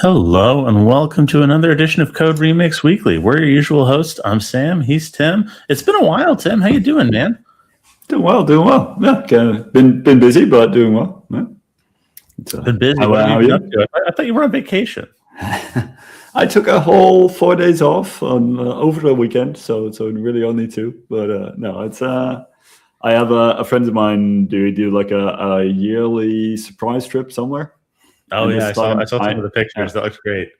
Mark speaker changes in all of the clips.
Speaker 1: Hello and welcome to another edition of Code Remix Weekly. We're your usual host. I'm Sam. He's Tim. It's been a while, Tim. How you doing, man?
Speaker 2: Doing well, doing well. Yeah, been busy, but doing well. Yeah.
Speaker 1: Been busy. What have you been up to? I thought you were on vacation.
Speaker 2: I took a whole 4 days off on over the weekend, so really only two. But no, it's I have a friend of mine do like a yearly surprise trip somewhere.
Speaker 1: Oh yeah, I saw some of the pictures. That looks great.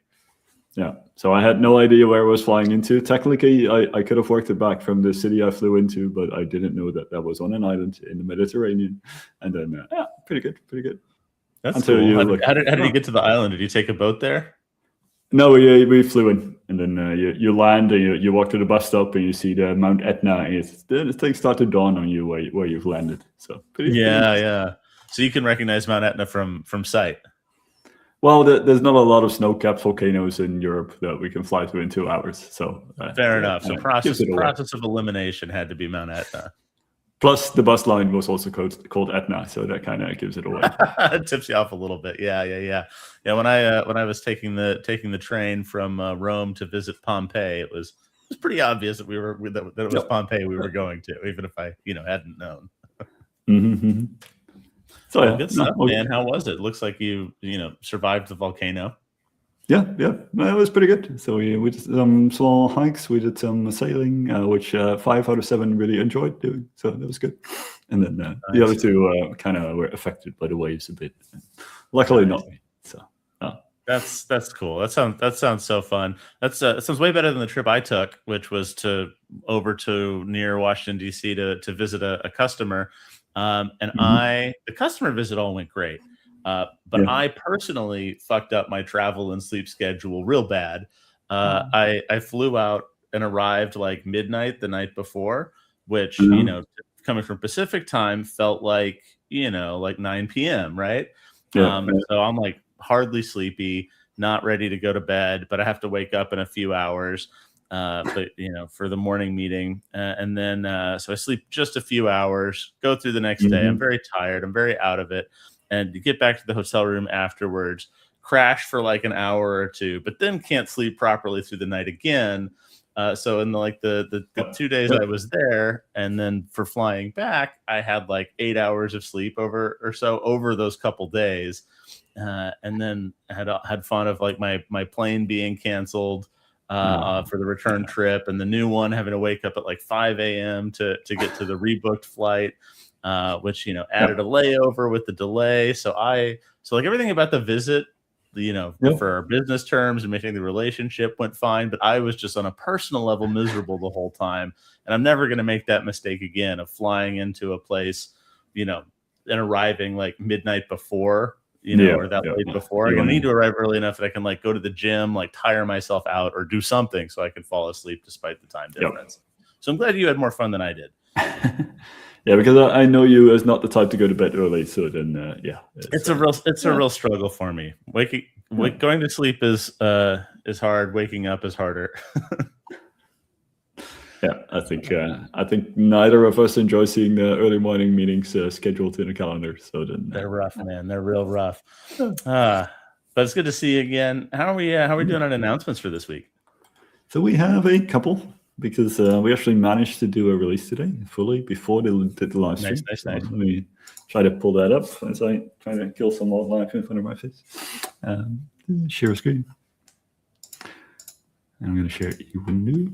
Speaker 2: Yeah, so I had no idea where I was flying into. Technically, I could have worked it back from the city I flew into, but I didn't know that was on an island in the Mediterranean. And then, yeah, pretty good.
Speaker 1: That's cool. How did you get to the island? Did you take a boat there?
Speaker 2: No, we flew in, and then you land, and you walk to the bus stop, and you see the Mount Etna, and things start to dawn on you where you've landed. So
Speaker 1: yeah. So you can recognize Mount Etna from sight.
Speaker 2: Well, there's not a lot of snow-capped volcanoes in Europe that we can fly to in 2 hours. So
Speaker 1: fair enough. So process of elimination had to be Mount Etna.
Speaker 2: Plus, the bus line was also called Etna, so that kind of gives it away.
Speaker 1: It tips you off a little bit. Yeah. When I was taking the train from Rome to visit Pompeii, it was pretty obvious that that it was Pompeii we were going to, even if I hadn't known.
Speaker 2: Mm-hmm. So
Speaker 1: well, good stuff, man. How was it? Looks like you survived the volcano.
Speaker 2: Yeah, it was pretty good. So we did some small hikes, we did some sailing, which 5 out of 7 really enjoyed doing. So that was good. And then nice. The other two kind of were affected by the waves a bit. Luckily, not me. So
Speaker 1: that's cool. That sounds so fun. That sounds way better than the trip I took, which was over to near Washington D.C. to visit a customer. The customer visit all went great. But I personally fucked up my travel and sleep schedule real bad. I flew out and arrived like midnight the night before, which, coming from Pacific time felt like 9 p.m. Right. So I'm like hardly sleepy, not ready to go to bed, but I have to wake up in a few hours. For the morning meeting, and then so I sleep just a few hours, go through the next day. I'm very tired. I'm very out of it. And you get back to the hotel room afterwards, crash for like an hour or two, but then can't sleep properly through the night again. So in the 2 days I was there, and then for flying back, I had like 8 hours of sleep over those couple days, and then had fun of like my plane being canceled for the return trip, and the new one having to wake up at like 5 a.m. to get to the rebooked flight. Which added a layover with the delay. So like everything about the visit, for our business terms and making the relationship went fine, but I was just on a personal level miserable the whole time, and I'm never going to make that mistake again of flying into a place, and arriving like midnight before, or that late before. I'm going to need to arrive early enough that I can like go to the gym, like tire myself out or do something so I can fall asleep despite the time difference. So I'm glad you had more fun than I did.
Speaker 2: Yeah, because I know you as not the type to go to bed early, so then
Speaker 1: it's a real struggle for me. Going to sleep is hard. Waking up is harder.
Speaker 2: Yeah, I think neither of us enjoy seeing the early morning meetings scheduled in the calendar. So then
Speaker 1: they're rough, man. They're real rough. But it's good to see you again. How are we doing on announcements for this week?
Speaker 2: So we have a couple. Because we actually managed to do a release today fully before they did the live stream.
Speaker 1: Nice.
Speaker 2: Let me try to pull that up as I try to kill some more live in front of my face. Share screen. And I'm going to share it even new.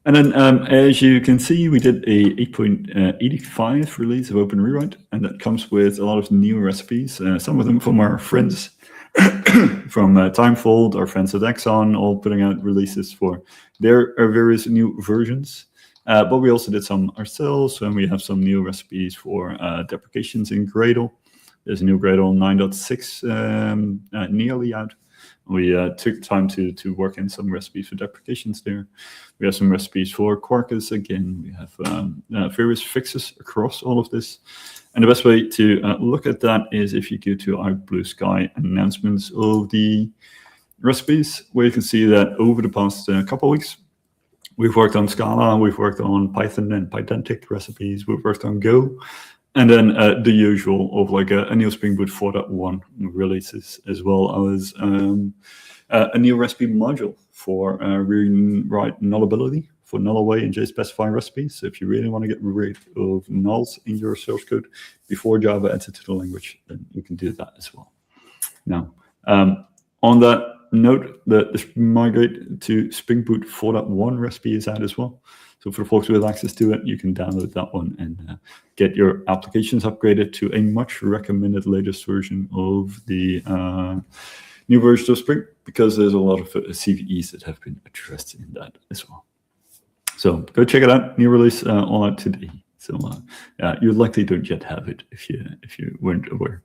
Speaker 2: And then, as you can see, we did a 8.85 release of Open Rewrite, and that comes with a lot of new recipes. Some of them from our friends from Timefold, our friends at Exxon, all putting out releases for their various new versions. But we also did some ourselves, and we have some new recipes for deprecations in Gradle. There's a new Gradle 9.6 nearly out. We took time to work in some recipes for deprecations there. We have some recipes for Quarkus. Again, we have various fixes across all of this. And the best way to look at that is if you go to our Blue Sky announcements of the recipes, where you can see that over the past couple of weeks, we've worked on Scala, we've worked on Python and Pydantic recipes, we've worked on Go, And then the usual of like a new Spring Boot 4.1 releases, as well as a new recipe module for rewrite nullability for null away and JSpecify recipes. So if you really want to get rid of nulls in your source code before Java adds it to the language, then you can do that as well. Now, on that note, the migrate to Spring Boot 4.1 recipe is out as well. So for folks with access to it, you can download that one and get your applications upgraded to a much recommended latest version of the new version of Spring, because there's a lot of CVEs that have been addressed in that as well. So go check it out. New release all out today. So you likely don't yet have it if you weren't aware.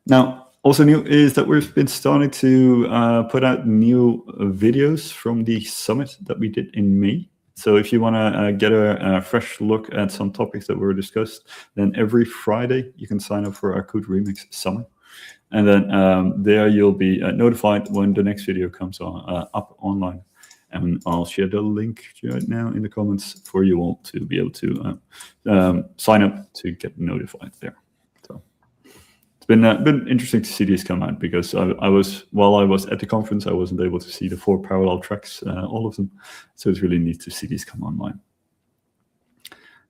Speaker 2: Now, also new is that we've been starting to put out new videos from the summit that we did in May. So if you want to get a fresh look at some topics that were discussed, then every Friday you can sign up for our Code Remix Summit. And then there you'll be notified when the next video comes up online. And I'll share the link right now in the comments for you all to be able to sign up to get notified there. So it's been interesting to see these come out, because while I was at the conference, I wasn't able to see the 4 parallel tracks, all of them. So it's really neat to see these come online.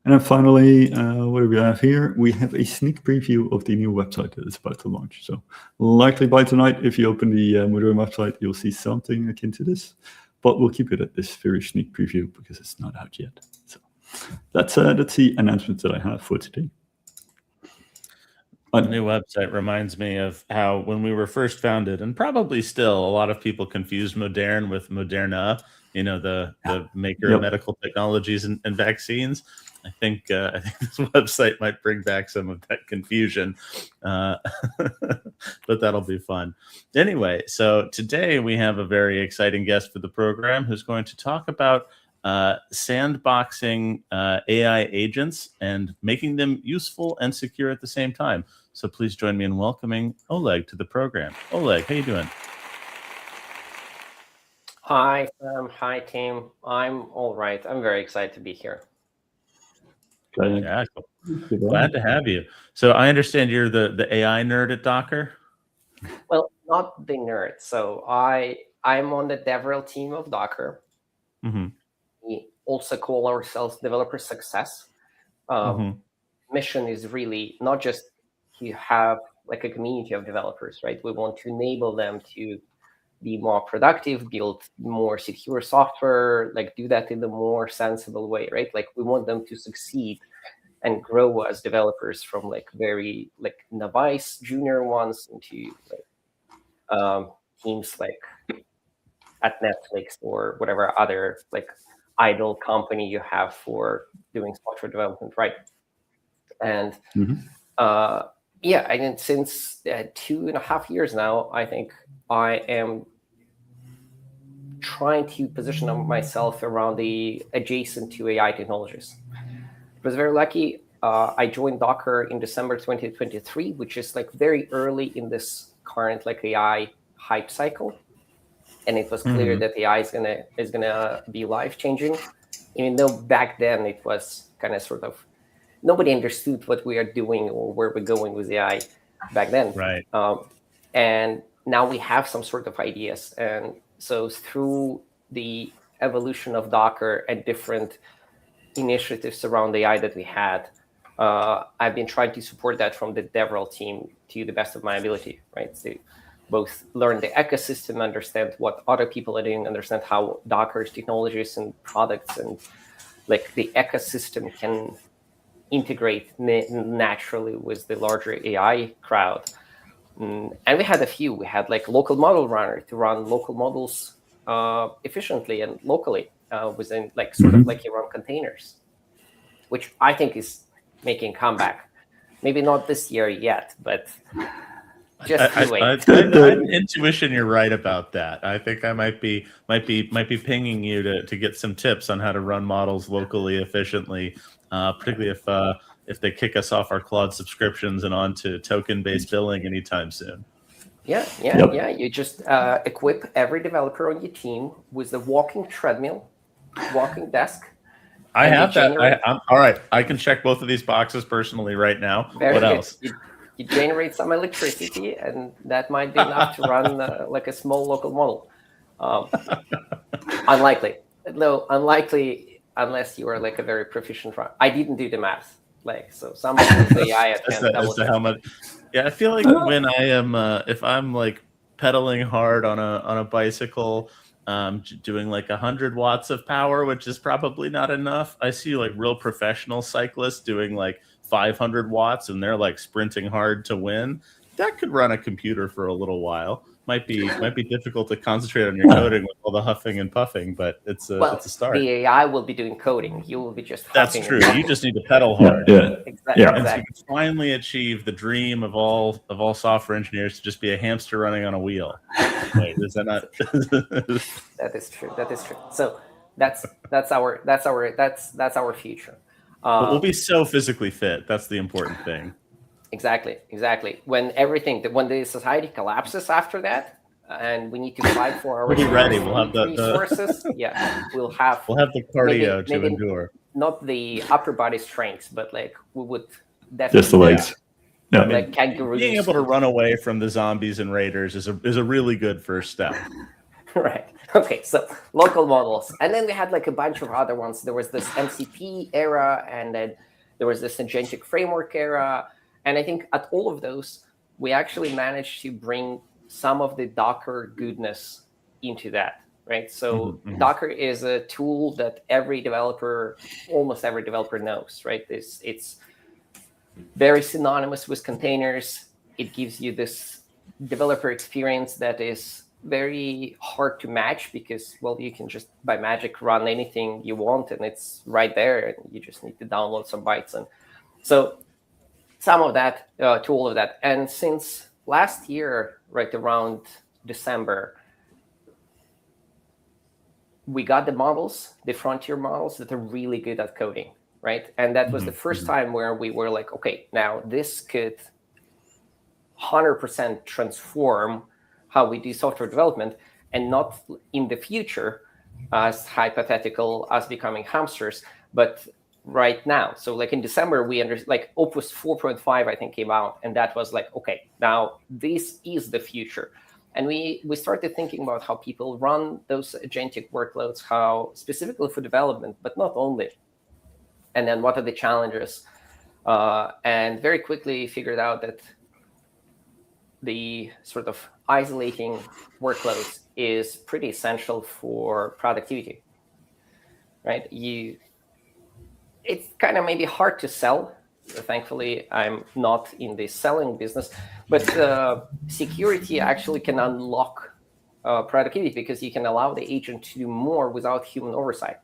Speaker 2: And then finally, what do we have here? We have a sneak preview of the new website that is about to launch. So likely by tonight, if you open the Moderne website, you'll see something akin to this. But we'll keep it at this very sneak preview because it's not out yet. So that's the announcement that I have for today.
Speaker 1: The new website reminds me of how when we were first founded, and probably still, a lot of people confused Moderne with Moderna, the maker of medical technologies and vaccines. I think this website might bring back some of that confusion, but that'll be fun. Anyway, so today we have a very exciting guest for the program who's going to talk about sandboxing AI agents and making them useful and secure at the same time. So please join me in welcoming Oleg to the program. Oleg, how you doing?
Speaker 3: Hi, hi, team. I'm all right. I'm very excited to be here.
Speaker 1: Yeah, glad to have you. So I understand you're the AI nerd at Docker?
Speaker 3: Well, not the nerd. So I'm on the DevRel team of Docker.
Speaker 1: Mm-hmm.
Speaker 3: We also call ourselves developer success. Mission is really not just to have like a community of developers, right? We want to enable them to be more productive, build more secure software, like do that in a more sensible way, right? Like we want them to succeed and grow as developers from like very like novice junior ones into like teams like at Netflix or whatever other like idle company you have for doing software development, right? And yeah, I mean, since 2.5 years now, I think I am trying to position myself around the adjacent to AI technologies. I was very lucky. I joined Docker in December 2023, which is like very early in this current like AI hype cycle, and it was clear that AI is gonna be life changing. Even though back then it was kind of sort of nobody understood what we are doing or where we're going with AI back then.
Speaker 1: Right.
Speaker 3: And now we have some sort of ideas, and so through the evolution of Docker and different initiatives around AI that we had, I've been trying to support that from the DevRel team to the best of my ability, right? So both learn the ecosystem, understand what other people are doing, understand how Docker's technologies and products and like the ecosystem can integrate naturally with the larger AI crowd. And we had a few. We had like local model runner to run local models efficiently and locally within like sort of like your own containers, which I think is making comeback. Maybe not this year yet, but just wait.
Speaker 1: I have an intuition you're right about that. I think I might be pinging you to get some tips on how to run models locally efficiently, particularly if they kick us off our Claude subscriptions and onto token-based billing anytime soon.
Speaker 3: Yeah. You just equip every developer on your team with a walking treadmill, walking desk,
Speaker 1: I
Speaker 3: And
Speaker 1: have
Speaker 3: they
Speaker 1: that.
Speaker 3: generate-
Speaker 1: I'm all right. I can check both of these boxes personally right now.
Speaker 3: Very
Speaker 1: What
Speaker 3: good.
Speaker 1: else?
Speaker 3: You generate some electricity, and that might be enough to run like a small local model. Unlikely, though. Unlikely unless you are like a very proficient runner. I didn't do the math, like so. Some of those AI
Speaker 1: As
Speaker 3: can double
Speaker 1: to how much? Yeah, I feel like when I am, if I'm like pedaling hard on a bicycle, doing like 100 watts of power, which is probably not enough. I see like real professional cyclists doing like 500 watts, and they're like sprinting hard to win. That could run a computer for a little while. Might be difficult to concentrate on your coding with all the huffing and puffing, but it's a start.
Speaker 3: The AI will be doing coding. You will be just
Speaker 1: That's
Speaker 3: huffing
Speaker 1: true.
Speaker 3: and puffing.
Speaker 1: You just need to pedal hard.
Speaker 2: Yeah.
Speaker 3: Exactly.
Speaker 2: Yeah.
Speaker 1: And so
Speaker 3: Exactly.
Speaker 1: you can finally achieve the dream of all software engineers to just be a hamster running on a wheel. Wait, is that not?
Speaker 3: That is true. That is true. So that's our future.
Speaker 1: But we'll be so physically fit. That's the important thing.
Speaker 3: Exactly. When the society collapses after that, and we need to fight for our
Speaker 1: We'll be ready. We'll have the
Speaker 3: resources. Yeah, we'll have
Speaker 1: the cardio to
Speaker 3: maybe
Speaker 1: endure.
Speaker 3: not the upper body strength, but like we would definitely
Speaker 2: Just the legs. Yeah.
Speaker 3: like kangaroos.
Speaker 1: Being able to run away from the zombies and raiders is a really good first step.
Speaker 3: Right. Okay. So local models, and then we had like a bunch of other ones. There was this MCP era, and then there was this agentic framework era. And I think at all of those, we actually managed to bring some of the Docker goodness into that, right? So Docker is a tool that almost every developer knows, right? It's very synonymous with containers. It gives you this developer experience that is very hard to match because, well, you can just by magic run anything you want, and it's right there, and you just need to download some bytes. And so some of that to all of that. And since last year, right around December, we got the models, the frontier models that are really good at coding, right? And that was the first time where we were like, okay, now this could 100% transform how we do software development, and not in the future as hypothetical as becoming hamsters, but right now. So like in December, we understood, like Opus 4.5, I think, came out, and that was like, okay, now this is the future. And we started thinking about how people run those agentic workloads, how specifically for development, but not only. And then what are the challenges? And very quickly figured out that the sort of isolating workloads is pretty essential for productivity, right? It's kind of maybe hard to sell. Thankfully, I'm not in the selling business, but security actually can unlock productivity because you can allow the agent to do more without human oversight.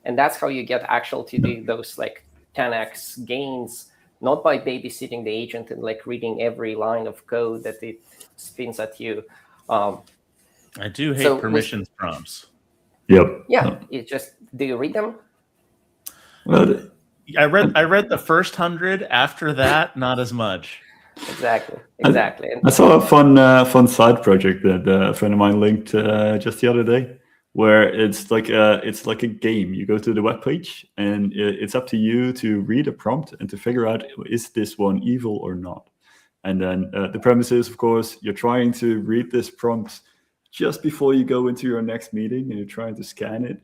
Speaker 3: And that's how you get actual to do those like 10x gains, not by babysitting the agent and like reading every line of code that it spins at you.
Speaker 1: I do hate permissions prompts.
Speaker 2: Yep.
Speaker 3: Yeah, it just, do you read them?
Speaker 2: Well,
Speaker 1: I read the first 100. After that, not as much.
Speaker 3: Exactly.
Speaker 2: I saw a fun side project that a friend of mine linked just the other day, where it's like a game. You go to the webpage, and it's up to you to read a prompt and to figure out, is this one evil or not? And then the premise is, of course, you're trying to read this prompt just before you go into your next meeting, and you're trying to scan it.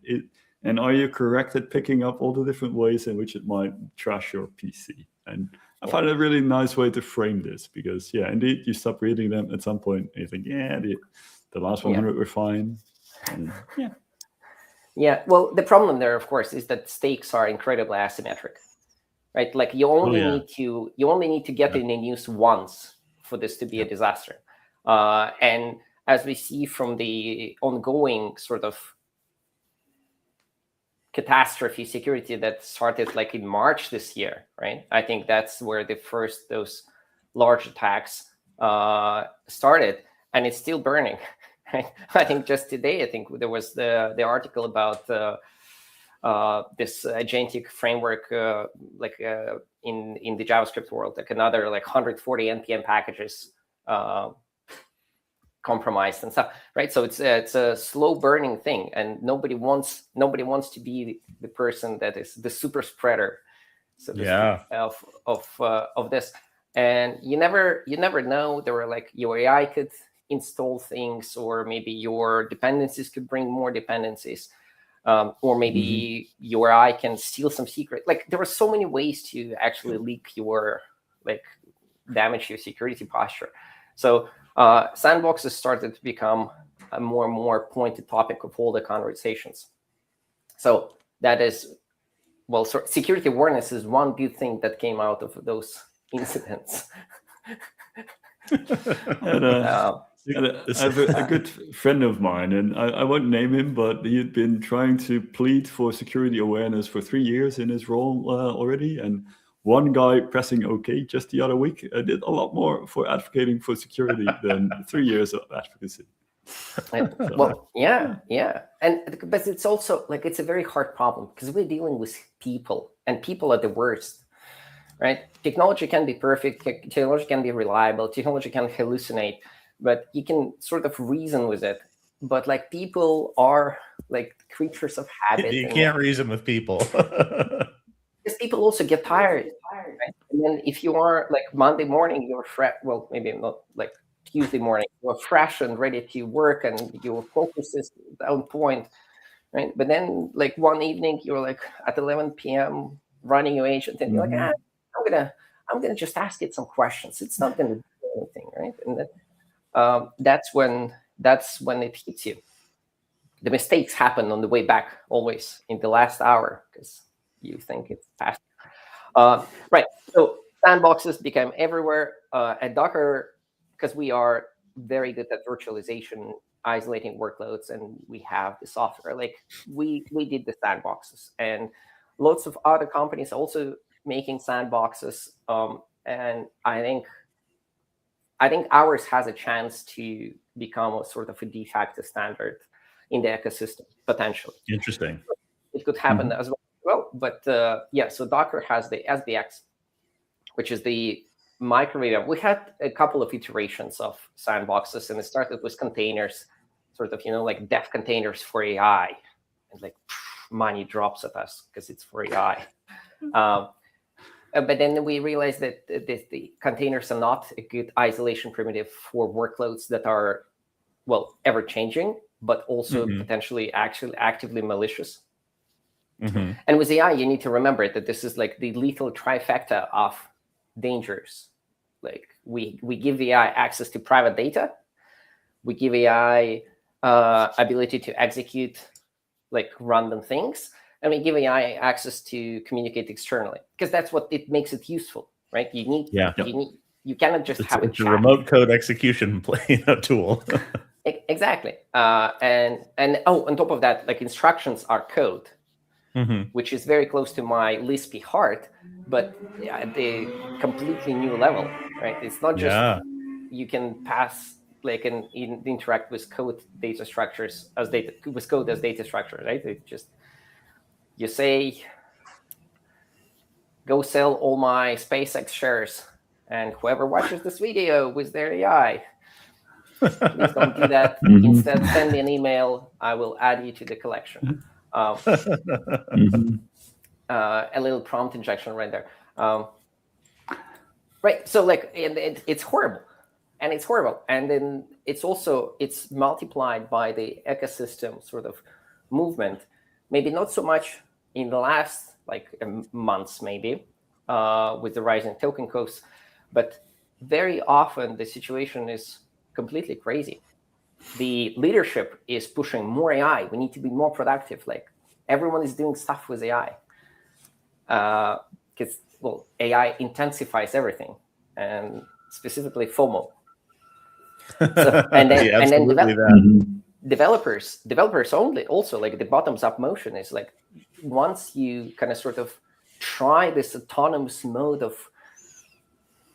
Speaker 2: And are you correct at picking up all the different ways in which it might trash your PC? And I find it a really nice way to frame this, because, yeah, indeed, you stop reading them at some point, and you think, yeah, the last 100 were fine. And, yeah.
Speaker 3: Yeah, well, the problem there, of course, is that stakes are incredibly asymmetric, right? Like you only need to get in the news once for this to be a disaster. And as we see from the ongoing sort of catastrophe security that started like in March this year, right? I think that's where those large attacks started, and it's still burning. Right? I think just today, there was the article about this agentic framework, in the JavaScript world, like another like 140 npm packages compromised and stuff, right? So it's a slow burning thing, and nobody wants to be the person that is the super spreader, so to speak, of this. And you never know. There were like your AI could install things, or maybe your dependencies could bring more dependencies, or maybe your AI can steal some secret. Like there were so many ways to actually leak your, like, damage your security posture. So sandboxes started to become a more and more pointed topic of all the conversations. So that is, well, so security awareness is one good thing that came out of those incidents.
Speaker 2: I have a good friend of mine, and I won't name him, but he had been trying to plead for security awareness for 3 years in his role already. And one guy pressing OK just the other week did a lot more for advocating for security than 3 years of advocacy.
Speaker 3: Well, yeah. But it's also like, it's a very hard problem because we're dealing with people, and people are the worst, right? Technology can be perfect, technology can be reliable, technology can hallucinate, but you can sort of reason with it. But like, people are like creatures of habit.
Speaker 1: You can't reason with people.
Speaker 3: Because people also get tired, right? And then if you are like Monday morning, you're fresh. Well, maybe not like Tuesday morning, you're fresh and ready to work, and your focus is on point, right? But then like one evening, you're like at 11 p.m. running your agent, and you're like, I'm gonna just ask it some questions. It's not gonna do anything, right? And then that's when it hits you. The mistakes happen on the way back, always in the last hour, because you think it's fast. Right. So sandboxes became everywhere. At Docker, because we are very good at virtualization, isolating workloads, and we have the software. Like we did the sandboxes, and lots of other companies also making sandboxes. And I think ours has a chance to become a sort of a de facto standard in the ecosystem, potentially.
Speaker 1: Interesting.
Speaker 3: It could happen as well. But so Docker has the SBX, which is the microwave. We had a couple of iterations of sandboxes, and it started with containers, sort of, like dev containers for AI, and like money drops at us because it's for AI. But then we realized that the containers are not a good isolation primitive for workloads that are, well, ever changing, but also potentially actually actively malicious. And with AI, you need to remember that this is like the lethal trifecta of dangers. Like we give AI access to private data, we give AI ability to execute like random things, and we give AI access to communicate externally, because that's what it makes it useful, right? You cannot just have
Speaker 1: it's a remote code execution tool.
Speaker 3: Exactly. And on top of that, like instructions are code, which is very close to my Lispy heart, but at a completely new level, right? It's not just you can pass like interact with code data structures as data with code as data structure, right? It just, you say, go sell all my SpaceX shares, and whoever watches this video with their AI, please don't do that. Instead, send me an email. I will add you to the collection. A little prompt injection right there. Right. So like, it's horrible. And then it's multiplied by the ecosystem sort of movement. Maybe not so much in the last like months, maybe with the rise in token costs, but very often the situation is completely crazy. The leadership is pushing more AI. We need to be more productive. Like everyone is doing stuff with AI because AI intensifies everything, and specifically FOMO. So, and then developers only. Also, like the bottoms up motion is like, once you kind of sort of try this autonomous mode of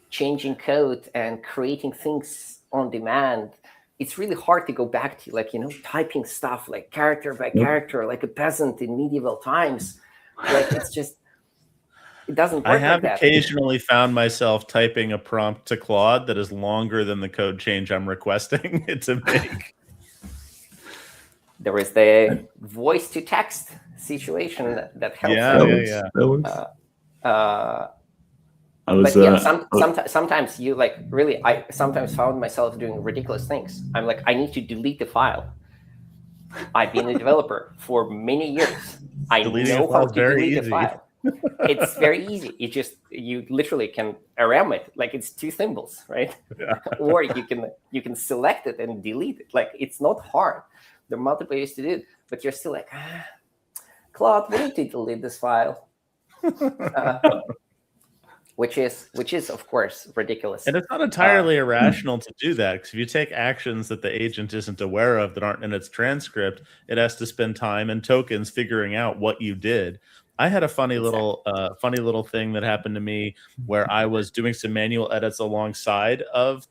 Speaker 3: changing code and creating things on demand, it's really hard to go back to like, typing stuff like character by character, like a peasant in medieval times. Like it's just, It doesn't work
Speaker 1: I have
Speaker 3: like that.
Speaker 1: occasionally found myself typing a prompt to Claude that is longer than the code change I'm requesting it to make.
Speaker 3: There is the voice to text situation that helps.
Speaker 1: Yeah.
Speaker 2: That works.
Speaker 3: But yeah, sometimes you like really. I sometimes found myself doing ridiculous things. I'm like, I need to delete the file. I've been a developer for many years. I know how to delete a file. It's very easy. You literally can RAM it, like it's 2 symbols, right?
Speaker 1: Yeah.
Speaker 3: Or you can select it and delete it. Like it's not hard. There are multiple ways to do it, but you're still like, Claude, we need to delete this file. Which is of course ridiculous.
Speaker 1: And it's not entirely irrational to do that, because if you take actions that the agent isn't aware of that aren't in its transcript, it has to spend time and tokens figuring out what you did. I had a funny little thing that happened to me where I was doing some manual edits alongside of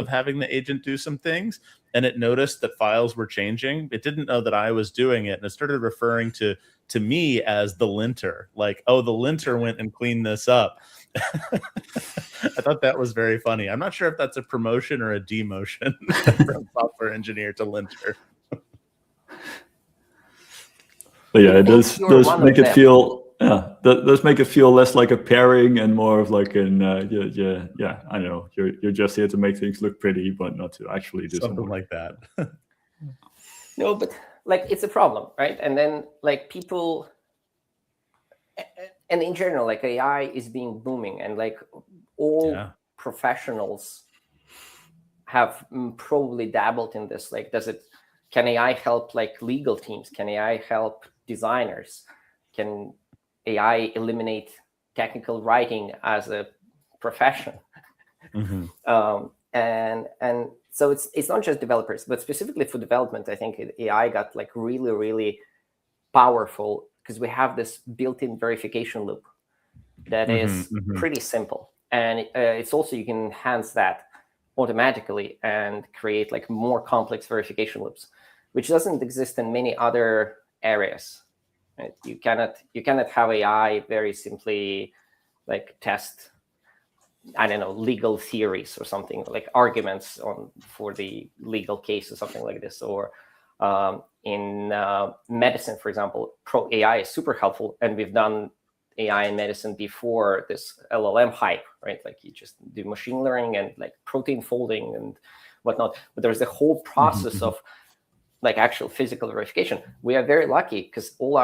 Speaker 1: having the agent do some things, and it noticed that files were changing. It didn't know that I was doing it, and it started referring to me as the linter, like, oh, the linter went and cleaned this up. I thought that was very funny. I'm not sure if that's a promotion or a demotion from software engineer to linter.
Speaker 2: But yeah, it does make it feel does make it feel less like a pairing and more of like an I know you're just here to make things look pretty, but not to actually do
Speaker 1: something like that.
Speaker 3: No, but like it's a problem, right? And then like people, and in general, like AI is being booming, and like all professionals have probably dabbled in this. Like, can AI help like legal teams? Can AI help designers? Can AI eliminate technical writing as a profession? And so it's not just developers, but specifically for development, I think AI got like really, really powerful because we have this built-in verification loop that is pretty simple. And it's also, you can enhance that automatically and create like more complex verification loops, which doesn't exist in many other areas. Right? You cannot have AI very simply like test, I don't know, legal theories or something, like arguments for the legal case or something like this. Or in medicine, for example, AI is super helpful, and we've done AI in medicine before this LLM hype, right? Like you just do machine learning and like protein folding and whatnot. But there's the whole process of like actual physical verification. We are very lucky because whole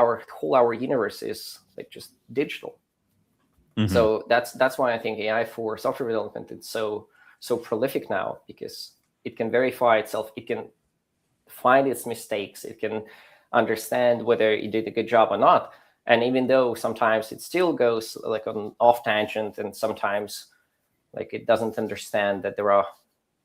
Speaker 3: our universe is like just digital. So that's why I think AI for software development is so prolific now, because it can verify itself, it can find its mistakes, it can understand whether it did a good job or not. And even though sometimes it still goes like on off tangent, and sometimes like it doesn't understand that there are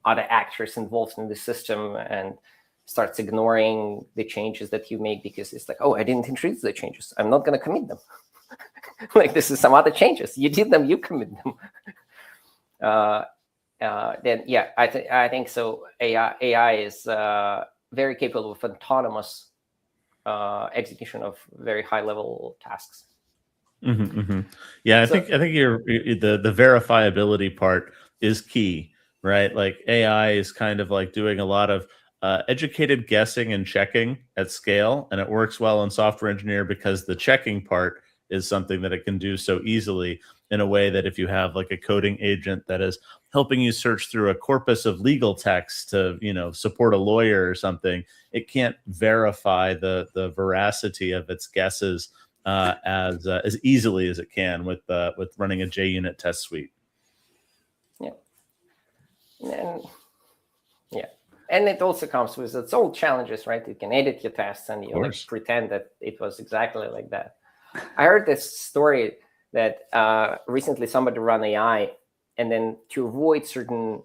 Speaker 3: other actors involved in the system, and starts ignoring the changes that you make because it's like, oh, I didn't introduce the changes, I'm not going to commit them. Like this is some other changes, you did them, you commit them. Then yeah, I think so. AI is very capable of autonomous execution of very high level tasks.
Speaker 1: Yeah, I think the verifiability part is key, right? Like AI is kind of like doing a lot of educated guessing and checking at scale, and it works well in software engineer because the checking part is something that it can do so easily, in a way that if you have like a coding agent that is helping you search through a corpus of legal text to, support a lawyer or something, it can't verify the veracity of its guesses as easily as it can with running a JUnit test suite.
Speaker 3: And it also comes with its own challenges, right? You can edit your tests and you like pretend that it was exactly like that. I heard this story that recently somebody ran AI, and then to avoid certain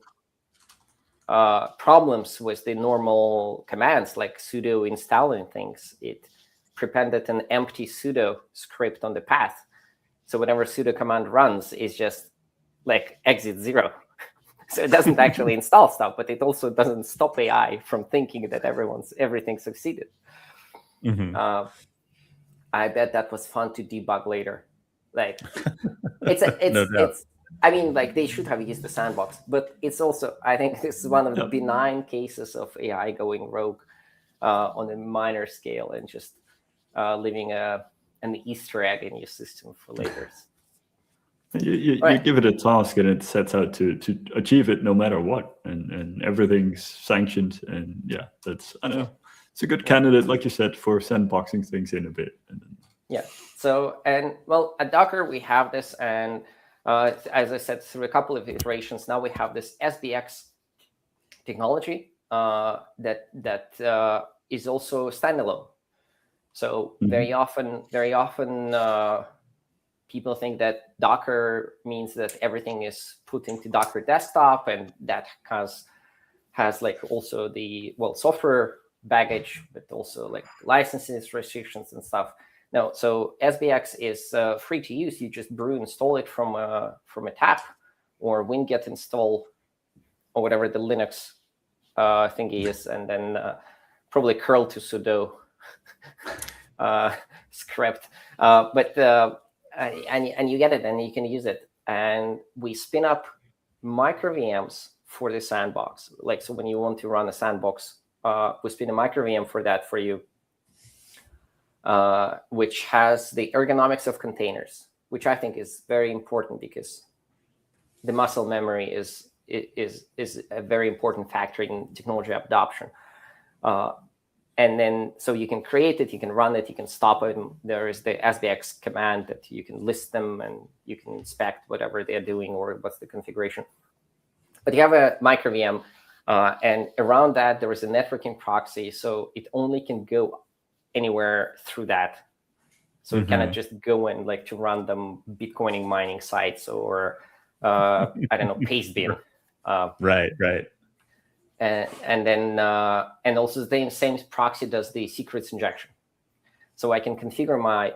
Speaker 3: problems with the normal commands, like sudo installing things, it prepended an empty sudo script on the path. So whenever sudo command runs, it's just like exit 0. So it doesn't actually install stuff, but it also doesn't stop AI from thinking that everything succeeded. I bet that was fun to debug later. Like it's I mean, like they should have used the sandbox, but it's also, I think this is one of the benign cases of AI going rogue on a minor scale and just leaving an Easter egg in your system for later.
Speaker 2: You give it a task and it sets out to achieve it no matter what, and everything's sanctioned. And yeah, that's, I don't know, it's a good candidate, like you said, for sandboxing things in a bit.
Speaker 3: Yeah. So, and well, at Docker we have this, and as I said, through a couple of iterations, now we have this SBX technology that is also standalone. So very often, people think that Docker means that everything is put into Docker desktop, and that has like also the software baggage, but also like licenses restrictions and stuff. No, so SBX is free to use. You just brew install it from a tap, or winget install, or whatever the Linux thingy is, and then probably curl to sudo script. And you get it, and you can use it. And we spin up micro VMs for the sandbox. Like, so when you want to run a sandbox, we spin a micro VM for that for you. Which has the ergonomics of containers, which I think is very important, because the muscle memory is a very important factor in technology adoption. And then, so you can create it, you can run it, you can stop it. There is the SBX command that you can list them, and you can inspect whatever they're doing or what's the configuration. But you have a micro VM, and around that there is a networking proxy, so it only can go anywhere through that. So you cannot just go and like to random Bitcoining mining sites or I don't know, Pastebin.
Speaker 1: Right.
Speaker 3: And then and also the same proxy does the secrets injection. So I can configure my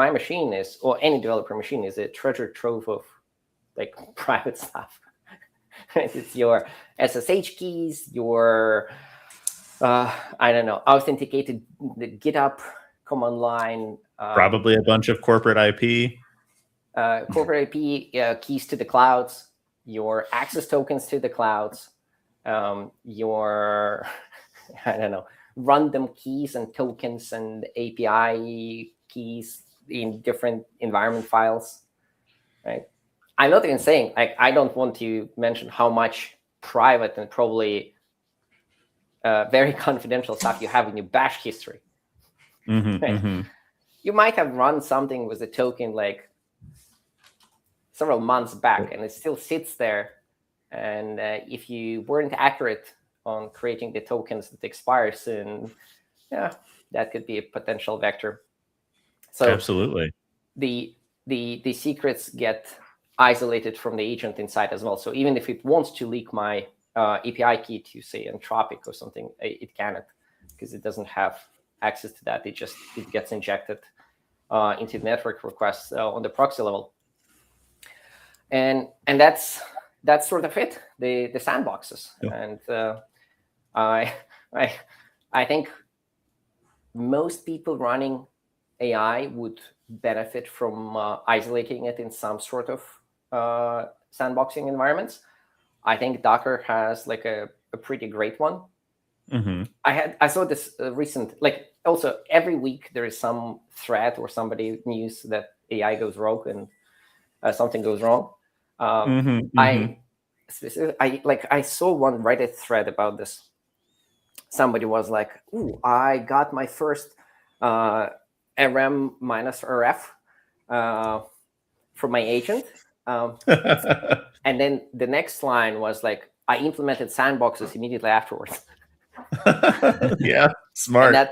Speaker 3: machine is, or any developer machine is, a treasure trove of like private stuff. It's your SSH keys, your I don't know, authenticated the GitHub command line.
Speaker 1: Probably a bunch of corporate IP.
Speaker 3: Corporate IP, keys to the clouds, your access tokens to the clouds, your, I don't know, random keys and tokens and API keys in different environment files, right? I'm not even saying, like, I don't want to mention how much private and probably very confidential stuff you have in your bash history. Right? You might have run something with a token like several months back, and it still sits there. And if you weren't accurate on creating the tokens that expire soon, yeah, that could be a potential vector. So
Speaker 1: absolutely,
Speaker 3: the secrets get isolated from the agent inside as well. So even if it wants to leak my API key to, say, Anthropic or something, it cannot, because it doesn't have access to that. It gets injected into the network requests on the proxy level, and that's sort of it. The sandboxes, and I think most people running AI would benefit from isolating it in some sort of sandboxing environments. I think Docker has like a pretty great one. I saw this recent, like, also every week there is some thread or somebody news that AI goes rogue and something goes wrong. I saw one Reddit thread about this. Somebody was like, "Ooh, I got my first RM minus RF from my agent," and then the next line was like, "I implemented sandboxes immediately afterwards."
Speaker 1: Yeah, smart.
Speaker 3: And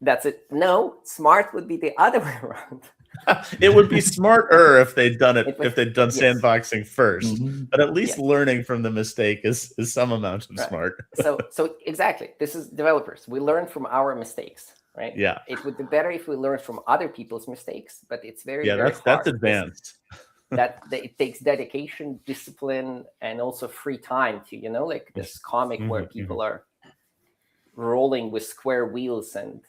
Speaker 3: that's it. No, smart would be the other way around.
Speaker 1: It would be smarter if they'd done it, if they'd done sandboxing first. But at least learning from the mistake is some amount of smart.
Speaker 3: So exactly, this is developers. We learn from our mistakes, right?
Speaker 1: Yeah.
Speaker 3: It would be better if we learned from other people's mistakes, but it's very
Speaker 1: that's advanced.
Speaker 3: That it takes dedication, discipline, and also free time to, like this comic where people are rolling with square wheels and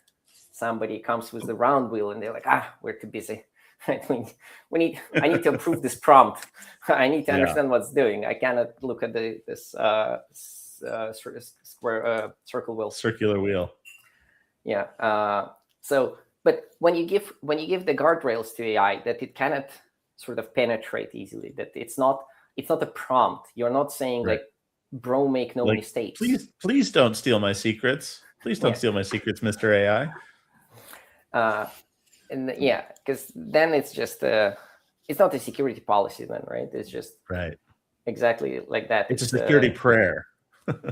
Speaker 3: somebody comes with the round wheel and they're like, we're too busy. right? I need to approve this prompt. I need to understand what's doing. I cannot look at this sort of square circle wheel.
Speaker 1: Circular wheel.
Speaker 3: Yeah. But when you give the guardrails to AI that it cannot sort of penetrate easily, that it's not a prompt. You're not saying like, bro, make no mistakes.
Speaker 1: Please don't steal my secrets. Please don't steal my secrets, Mr. AI.
Speaker 3: And yeah, because then it's just it's not a security policy then, right? It's just exactly like that.
Speaker 1: It's a security prayer.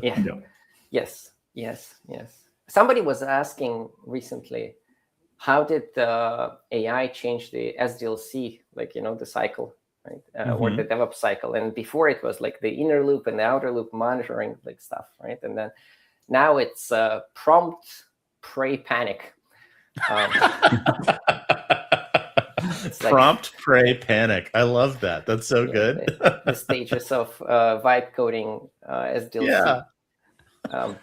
Speaker 3: Yeah. Yes. Somebody was asking recently, how did the AI change the SDLC, like, the cycle, right? Or the DevOps cycle. And before it was like the inner loop and the outer loop monitoring like stuff, right? And then now it's prompt, pray, panic.
Speaker 1: It's prompt, pray, panic. I love that. That's so good.
Speaker 3: The stages of vibe coding SDLC.
Speaker 1: Yeah.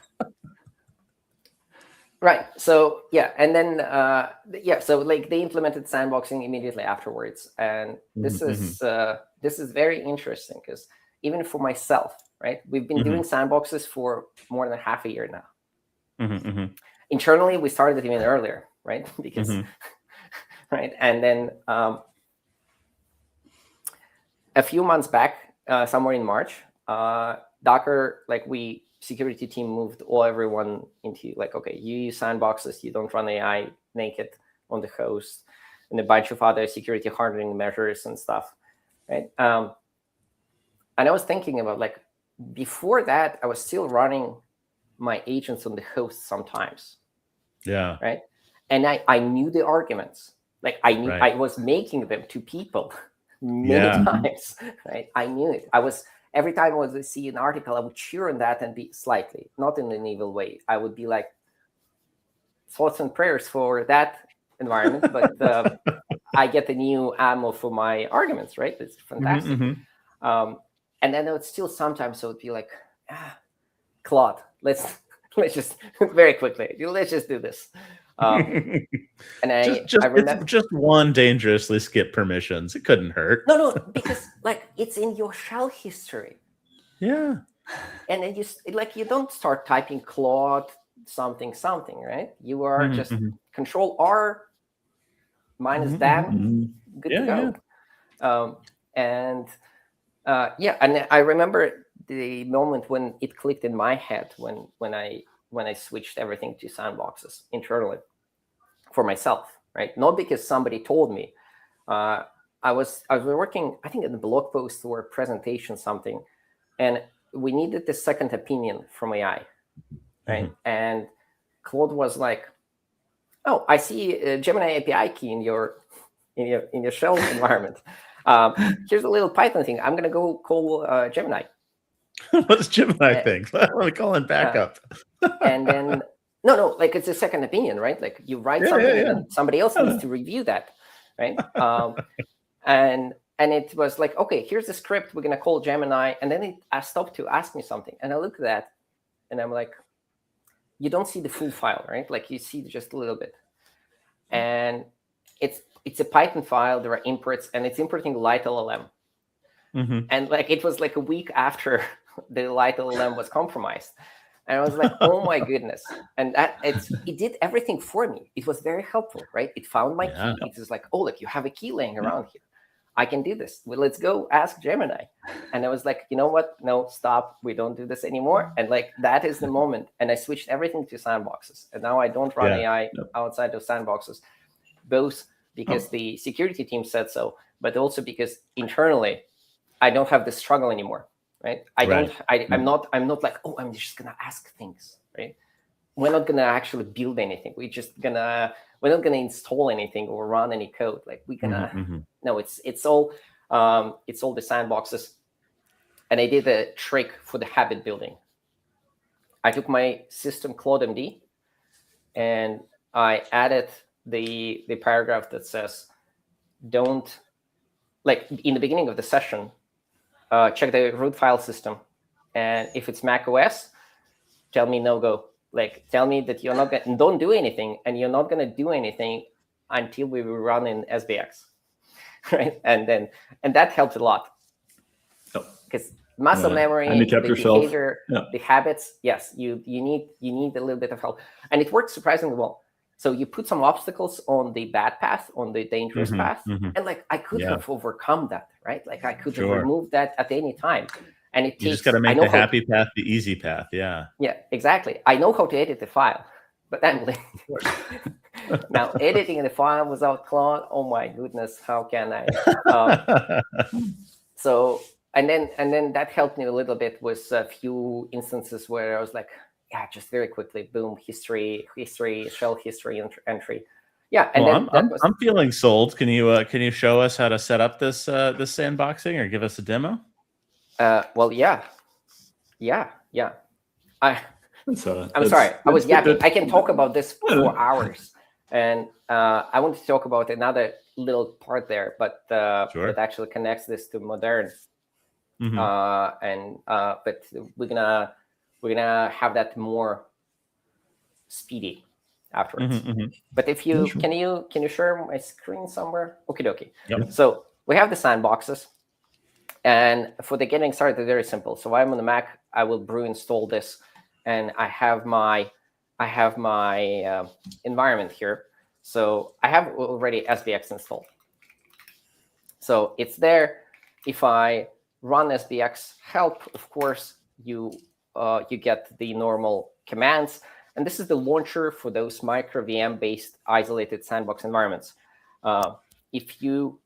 Speaker 3: Right. So yeah, and then so like they implemented sandboxing immediately afterwards, and this is very interesting because even for myself, right, we've been doing sandboxes for more than half a year now. Internally, we started even earlier, right? Because right, and then a few months back, somewhere in March, Docker, like security team moved everyone into like, okay, you use sandboxes, you don't run AI naked on the host, and a bunch of other security hardening measures and stuff, right? And I was thinking about like, before that, I was still running my agents on the host sometimes.
Speaker 1: Yeah.
Speaker 3: Right. And I knew the arguments. Like I knew I was making them to people many times. Right. I knew it. Every time I would see an article, I would cheer on that and be slightly, not in an evil way. I would be like, thoughts and prayers for that environment, but I get the new ammo for my arguments, right? It's fantastic. And then I would still sometimes I would be like, Claude, let's just very quickly, let's just do this. And I remember
Speaker 1: just one dangerously skip permissions. It couldn't hurt.
Speaker 3: No, because like it's in your shell history.
Speaker 1: Yeah.
Speaker 3: And then you don't start typing Claude something, right? You are just Control R minus damn, good to go. Yeah. And I remember the moment when it clicked in my head when I switched everything to sandboxes internally for myself, right? Not because somebody told me. I was working, I think, in a blog post or a presentation, something, and we needed the second opinion from AI, right? And Claude was like, "Oh, I see a Gemini API key in your shell environment. Here's a little Python thing. I'm gonna go call Gemini."
Speaker 1: What's Gemini think? I want to call in backup.
Speaker 3: And then no, like it's a second opinion, right? Like you write something and somebody else needs to review that, right? And it was like, okay, here's the script. We're gonna call Gemini, and then I stopped to ask me something, and I looked at that, and I'm like, you don't see the full file, right? Like you see just a little bit, and it's a Python file. There are imports, and it's importing Light LLM, and like it was like a week after the Light LLM was compromised. And I was like, oh my goodness. And it did everything for me. It was very helpful, right? It found my key. It was like, oh, look, you have a key laying around here. I can do this. Well, let's go ask Gemini. And I was like, you know what? No, stop. We don't do this anymore. And like, that is the moment. And I switched everything to sandboxes. And now I don't run AI outside of sandboxes, both because the security team said so, but also because internally, I don't have this struggle anymore. Right. I'm not like, oh, I'm just going to ask things. Right. We're not going to actually build anything. We're not going to install anything or run any code. Like we're going to, no, it's all the sandboxes. And I did a trick for the habit building. I took my system Claude MD and I added the paragraph that says, don't, like in the beginning of the session, check the root file system, and if it's Mac OS, tell me no go. Like tell me that you're not don't do anything, and you're not gonna do anything until we run in SBX. right? And that helped a lot because muscle memory,
Speaker 2: handicap
Speaker 3: the
Speaker 2: yourself.
Speaker 3: behavior, the habits. Yes, you need a little bit of help, and it works surprisingly well. So you put some obstacles on the bad path, on the dangerous path, and like I could have overcome that, right? Like I could have removed that at any time. And it takes,
Speaker 1: you just got to make the happy path the easy path. Yeah,
Speaker 3: exactly. I know how to edit the file, but then now editing the file without Claude, oh my goodness, how can I? So and then that helped me a little bit with a few instances where I was like, just very quickly, boom, history, shell history entry. Yeah, and
Speaker 1: well, I'm feeling sold. Can you show us how to set up this sandboxing or give us a demo?
Speaker 3: Well, yeah. I'm sorry, I was yapping. I can talk about this for hours, and I want to talk about another little part there, but it actually connects this to Modern, but we're gonna have that more speedy afterwards. But if you can you share my screen somewhere? Okay.
Speaker 1: Yep.
Speaker 3: So we have the sandboxes. And for the getting started, they're very simple. So I'm on the Mac. I will brew install this, and I have my environment here. So I have already SBX installed. So it's there. If I run SBX help, of course, you get the normal commands. And this is the launcher for those micro VM-based isolated sandbox environments. If you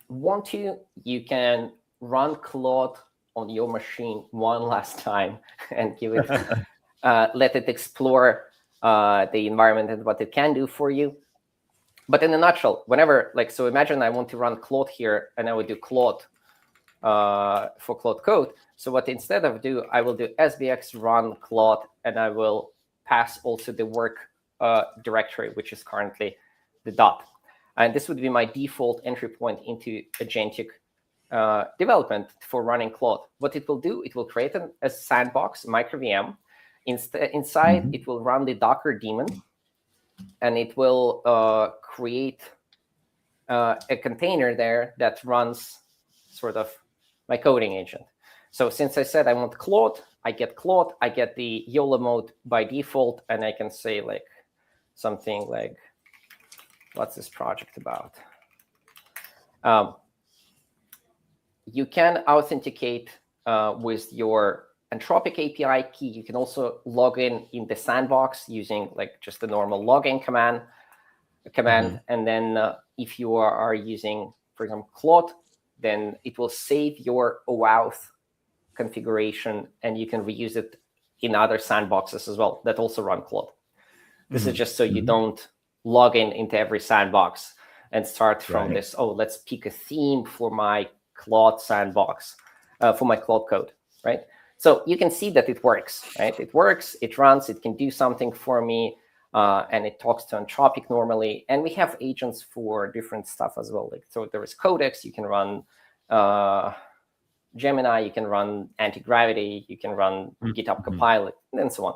Speaker 3: want to, you can run Claude on your machine one last time and give it, let it explore the environment and what it can do for you. But in a nutshell, whenever, so imagine I want to run Claude here, and I would do Claude for Claude code. So what instead of I will do SBX run Claude, and I will pass also the work directory, which is currently the dot. And this would be my default entry point into agentic development for running Claude. What it will do, it will create a sandbox micro VM. Inside, it will run the Docker daemon, and it will create a container there that runs sort of my coding agent. So since I said I want Claude, I get the YOLO mode by default, and I can say something like, what's this project about? You can authenticate with your Anthropic API key. You can also log in the sandbox using just the normal login command. And then if you are using, for example, Claude, then it will save your OAuth configuration, and you can reuse it in other sandboxes as well that also run Claude. This is just so you don't log into every sandbox and start from this, let's pick a theme for my Claude sandbox, for my Claude code, right? So you can see that it works, right? It works, it runs, it can do something for me, and it talks to Anthropic normally. And we have agents for different stuff as well. So there is Codex, you can run Gemini, you can run anti-gravity, you can run GitHub Copilot, and so on.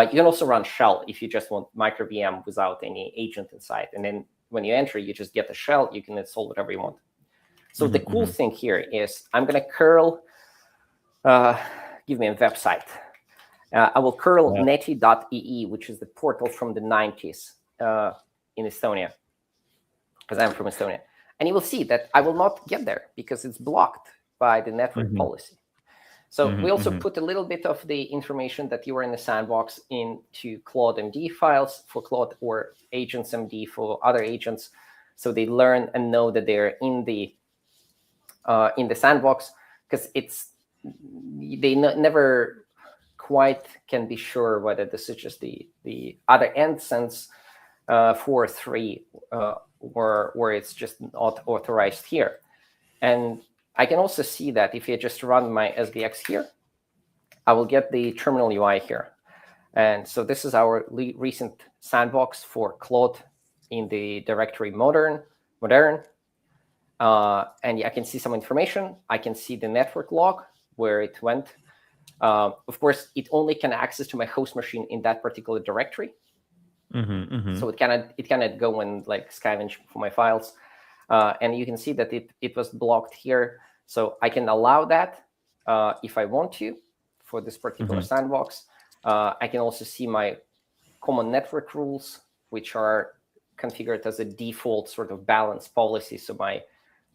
Speaker 3: You can also run shell if you just want micro VM without any agent inside. And then when you enter, you just get the shell, you can install whatever you want. So the cool thing here is I'm going to curl, give me a website. I will curl neti.ee, which is the portal from the 90s in Estonia, because I'm from Estonia. And you will see that I will not get there because it's blocked by the network policy. So we also put a little bit of the information that you are in the sandbox into Claude MD files for Claude, or agents MD for other agents, so they learn and know that they're in the sandbox, because they never quite can be sure whether this is just the other end sense 4.3 or it's just not authorized here. And I can also see that if you just run my SBX here, I will get the terminal UI here. And so this is our recent sandbox for Claude in the directory Modern. And I can see some information. I can see the network log where it went. Of course, it only can access to my host machine in that particular directory. So it cannot go and scavenge for my files. And you can see that it was blocked here. So I can allow that if I want to for this particular sandbox. I can also see my common network rules, which are configured as a default sort of balance policy. So my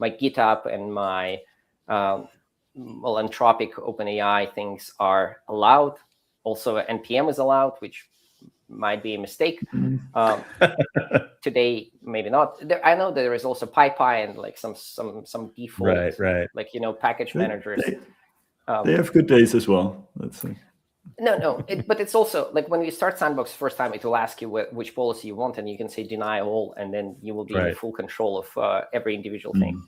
Speaker 3: GitHub and my Anthropic OpenAI things are allowed. Also, NPM is allowed, which might be a mistake. Today, maybe not. I know there is also PyPy and like some default, like package managers.
Speaker 2: They have good days as well. Let's see.
Speaker 3: No, but it's also like when you start Sandbox first time, it will ask you which policy you want, and you can say deny all, and then you will be in full control of every individual thing.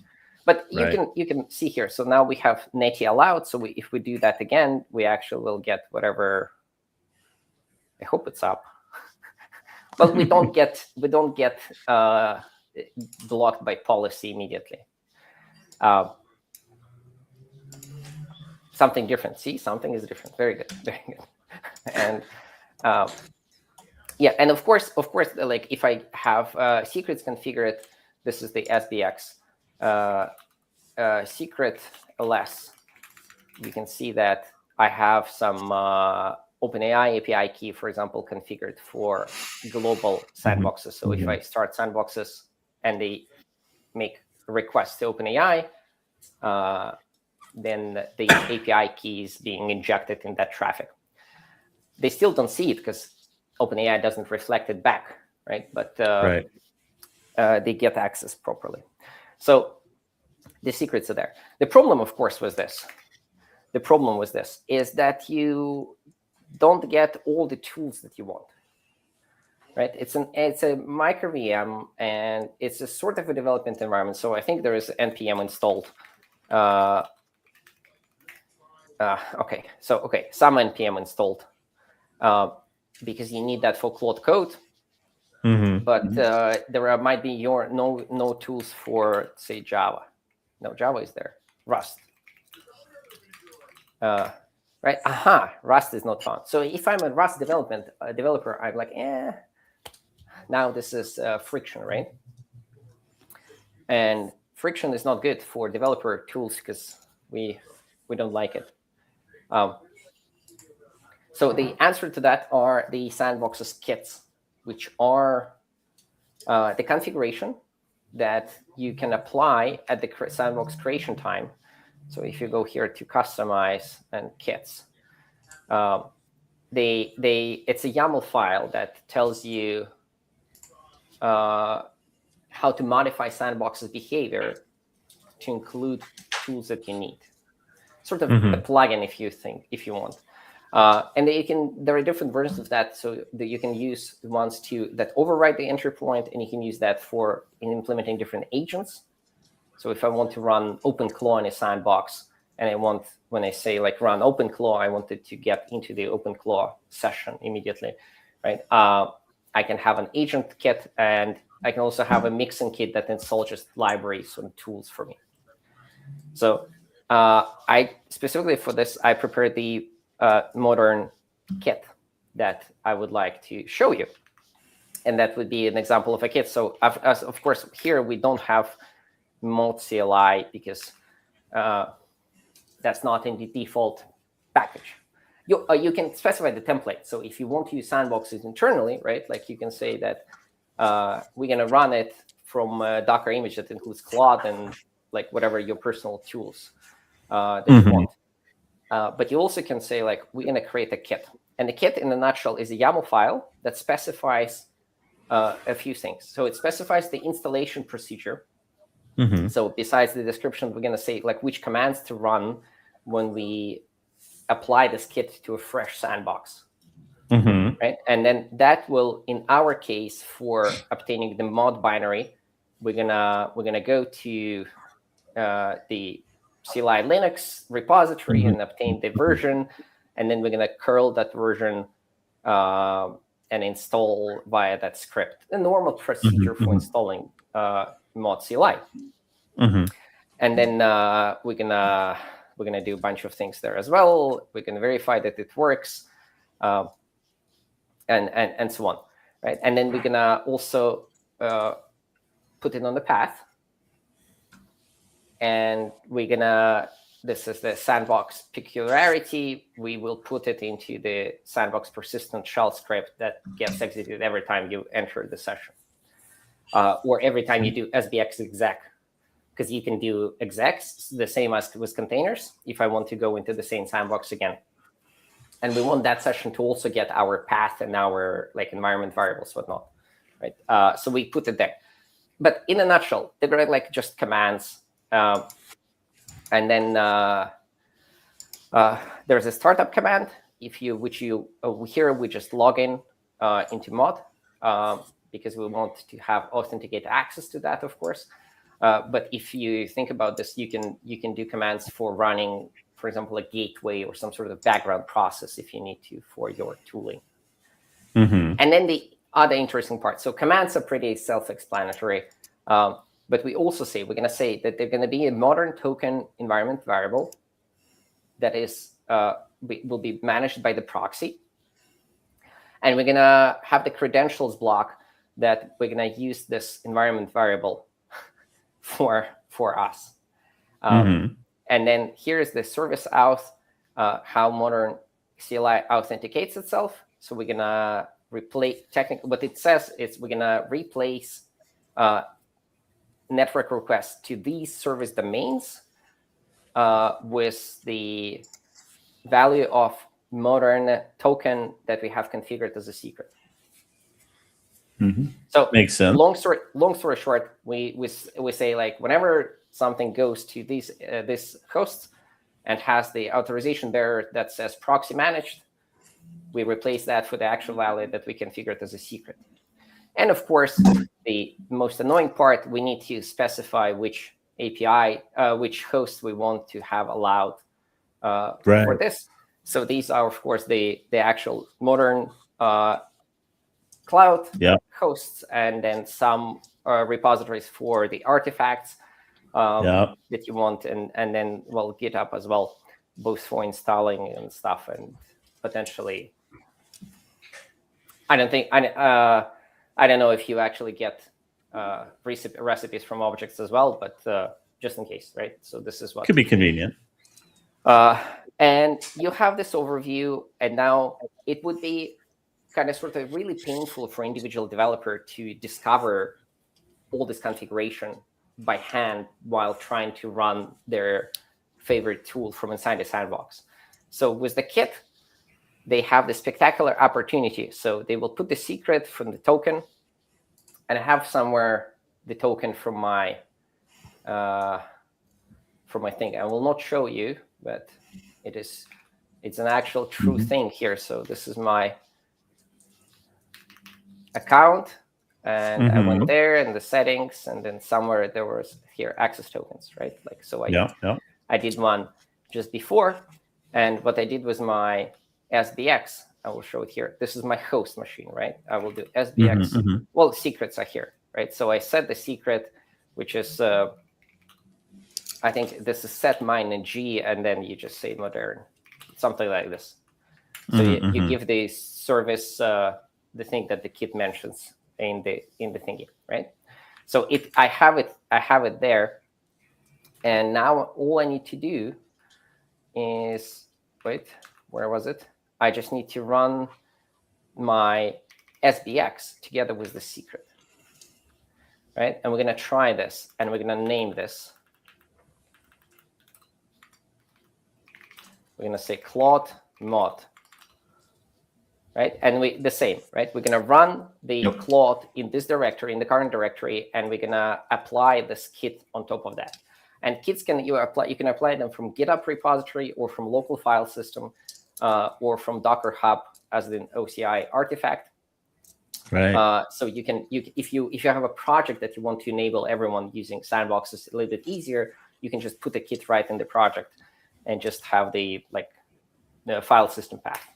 Speaker 3: But you can see here. So now we have Netty allowed. So if we do that again, we actually will get whatever. I hope it's up. But we don't get blocked by policy immediately. Something different. See, something is different. Very good, very good. And yeah, and of course, like if I have secrets configured, this is the SBX secret ls. You can see that I have some OpenAI API key, for example, configured for global sandboxes. So if I start sandboxes and they make requests to OpenAI, then the API key is being injected in that traffic. They still don't see it because OpenAI doesn't reflect it back, right? But they get access properly. So the secrets are there. The problem, of course, was this. The problem was this, is that you don't get all the tools that you want, right? It's a micro VM, and it's a sort of a development environment. So I think there is npm installed. Okay, some npm installed because you need that for Claude Code. But there might be no tools for, say, Java. No, Java is there. Rust. Right? Rust is not found. So if I'm a Rust developer, I'm like, now this is friction, right? And friction is not good for developer tools because we don't like it. So the answer to that are the Sandbox's kits, which are the configuration that you can apply at the Sandbox creation time. So if you go here to customize and kits, it's a YAML file that tells you how to modify Sandbox's behavior to include tools that you need. Sort of a plugin, if you want. And there are different versions of that, so that you can use the ones that override the entry point, and you can use that for implementing different agents. So if I want to run OpenClaw in a sandbox, and when I say like run OpenClaw, I want it to get into the OpenClaw session immediately, right? I can have an agent kit, and I can also have a mixing kit that installs just libraries and tools for me. So I specifically for this, I prepared the modern kit that I would like to show you. And that would be an example of a kit. So of course, here we don't have mod CLI because that's not in the default package. You can specify the template. So if you want to use sandboxes internally, right, like you can say that we're going to run it from a Docker image that includes Claude and like whatever your personal tools that you want. But you also can say, like, we're going to create a kit. And the kit, in a nutshell, is a YAML file that specifies a few things. So it specifies the installation procedure. So besides the description, we're going to say, like, which commands to run when we apply this kit to a fresh sandbox. Right? And then that will, in our case, for obtaining the mod binary, we're gonna go to the CLI Linux repository and obtain the version, and then we're going to curl that version and install via that script. A normal procedure for installing mod CLI. And then we're gonna do a bunch of things there as well. We can verify that it works, and so on, right? And then we're gonna also put it on the path. and this is the sandbox peculiarity. We will put it into the sandbox persistent shell script that gets executed every time you enter the session, or every time you do SBX exec, because you can do execs the same as with containers if I want to go into the same sandbox again. And we want that session to also get our path and our environment variables, whatnot, right? So we put it there. But in a nutshell, they're just commands. And then there's a startup command. Here we just log in into mod because we want to have authenticated access to that, of course. But if you think about this, you can do commands for running, for example, a gateway or some sort of background process if you need to for your tooling.
Speaker 1: Mm-hmm.
Speaker 3: And then the other interesting part. So commands are pretty self-explanatory. But we're going to say that they're going to be a modern token environment variable that will be managed by the proxy. And we're going to have the credentials block that we're going to use this environment variable for us.
Speaker 1: Mm-hmm.
Speaker 3: And then here's the service auth, how modern CLI authenticates itself. So we're going to replace, technically, what it says is we're going to replace network requests to these service domains with the value of modern token that we have configured as a secret.
Speaker 2: Mm-hmm.
Speaker 3: So
Speaker 1: makes sense.
Speaker 3: Long story short, we say whenever something goes to this host and has the authorization there that says proxy managed, we replace that for the actual value that we configured as a secret. And of course, the most annoying part, we need to specify which API, which host we want to have allowed for this. So these are, of course, the actual modern cloud hosts, and then some repositories for the artifacts that you want, and then, well, GitHub as well, both for installing and stuff, and potentially, I don't know if you actually get recipes from objects as well, but just in case, right? So this is what
Speaker 1: could be convenient.
Speaker 3: And you have this overview, and now it would be kind of sort of really painful for individual developer to discover all this configuration by hand while trying to run their favorite tool from inside the sandbox. So with the kit, they have this spectacular opportunity. So they will put the secret from the token, and I have somewhere the token from my thing. I will not show you, but it's an actual true thing here. So this is my account, and I went there in the settings, and then somewhere there was here access tokens, right? I did one just before, and what I did was my SBX. I will show it here. This is my host machine, right? I will do SBX. Well, secrets are here, right? So I set the secret, which is I think this is set mine in G, and then you just say modern, something like this. So you give the service the thing that the kit mentions in the thingy, right? So I have it there, and now all I need to do is where was it? I just need to run my SBX together with the secret, right? And we're gonna try this, and we're gonna name this. We're gonna say Claude mod. Right, and the same, right? We're gonna run the Claude in this directory, in the current directory, and we're gonna apply this kit on top of that. And kits you can apply them from GitHub repository, or from local file system, or from Docker Hub as an OCI artifact.
Speaker 1: Right.
Speaker 3: So if you have a project that you want to enable everyone using sandboxes a little bit easier, you can just put the kit right in the project and just have the file system path.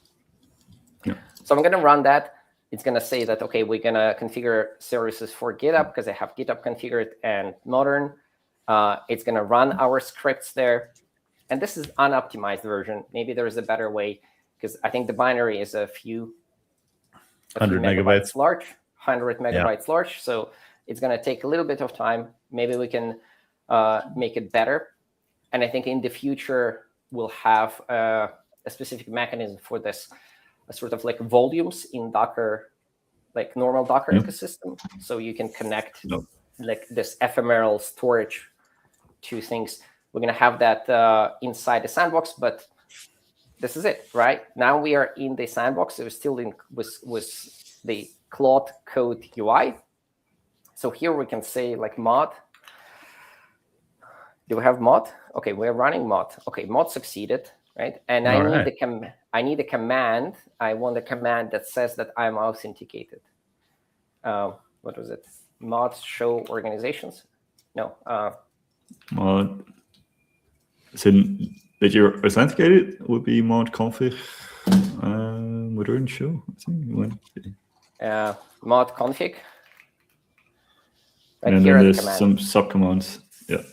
Speaker 2: Yeah.
Speaker 3: So I'm going to run that. It's going to say that, okay, we're going to configure services for GitHub because I have GitHub configured and modern. It's going to run our scripts there. And this is unoptimized version. Maybe there is a better way, because I think the binary is a few
Speaker 1: 100 megabytes
Speaker 3: large, 100 megabytes large. So it's going to take a little bit of time. Maybe we can make it better. And I think in the future, we'll have a specific mechanism for this, a sort of like volumes in Docker, like normal Docker ecosystem. So you can connect like this ephemeral storage to things. We're going to have that inside the sandbox, but this is it, right? Now we are in the sandbox. So we're still in with the Claude Code UI. So here we can say like mod. Do we have mod? Okay, we're running mod. Okay, mod succeeded, right? And I need a command. I want a command that says that I'm authenticated. What was it? Mod show organizations? No.
Speaker 2: Mod. So that you're authenticated would be mod config modern show. I think
Speaker 3: mod config.
Speaker 2: Right, and then there's some subcommands. Yeah.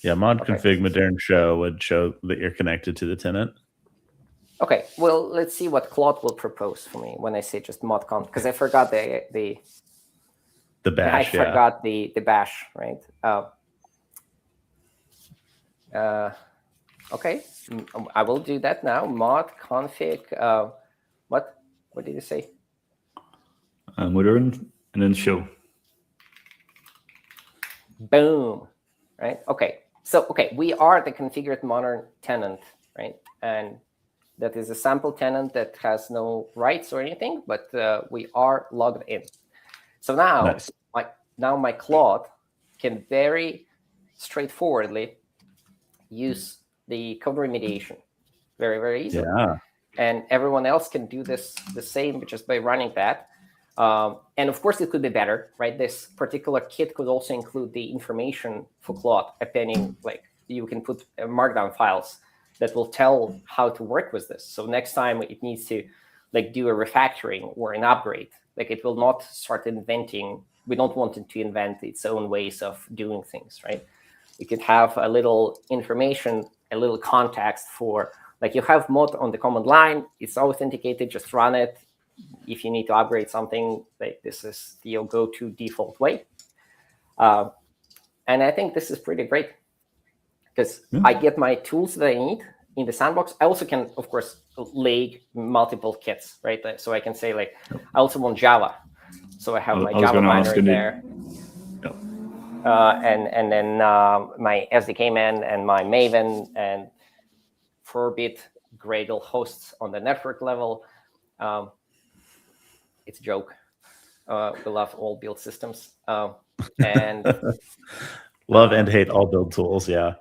Speaker 1: Yeah, mod config modern show would show that you're connected to the tenant.
Speaker 3: Okay, well, let's see what Claude will propose for me when I say just mod config, because I forgot the
Speaker 1: bash.
Speaker 3: I forgot the bash, right? Okay, I will do that now. Mod config. What did you say?
Speaker 2: Modern and then show.
Speaker 3: Boom. Right. Okay. So we are the configured modern tenant, right? And that is a sample tenant that has no rights or anything, but we are logged in. So now, my Claude can very straightforwardly use the code remediation, very, very easily.
Speaker 1: Yeah.
Speaker 3: And everyone else can do this the same, just by running that. And of course, it could be better, right? This particular kit could also include the information for Claude, appending, like you can put markdown files that will tell how to work with this. So next time it needs to like do a refactoring or an upgrade, like it will not start inventing. We don't want it to invent its own ways of doing things, right? We could have a little information, a little context for, like you have mod on the command line, it's authenticated, just run it. If you need to upgrade something, like this is your go-to default way. And I think this is pretty great because I get my tools that I need in the sandbox. I also can, of course, lay multiple kits, right? So I can say like, I also want Java. So I have my Java binary there. And then my SDK man and my Maven and 4-bit Gradle hosts on the network level. It's a joke. We love all build systems. And
Speaker 1: love and hate all build tools. Yeah.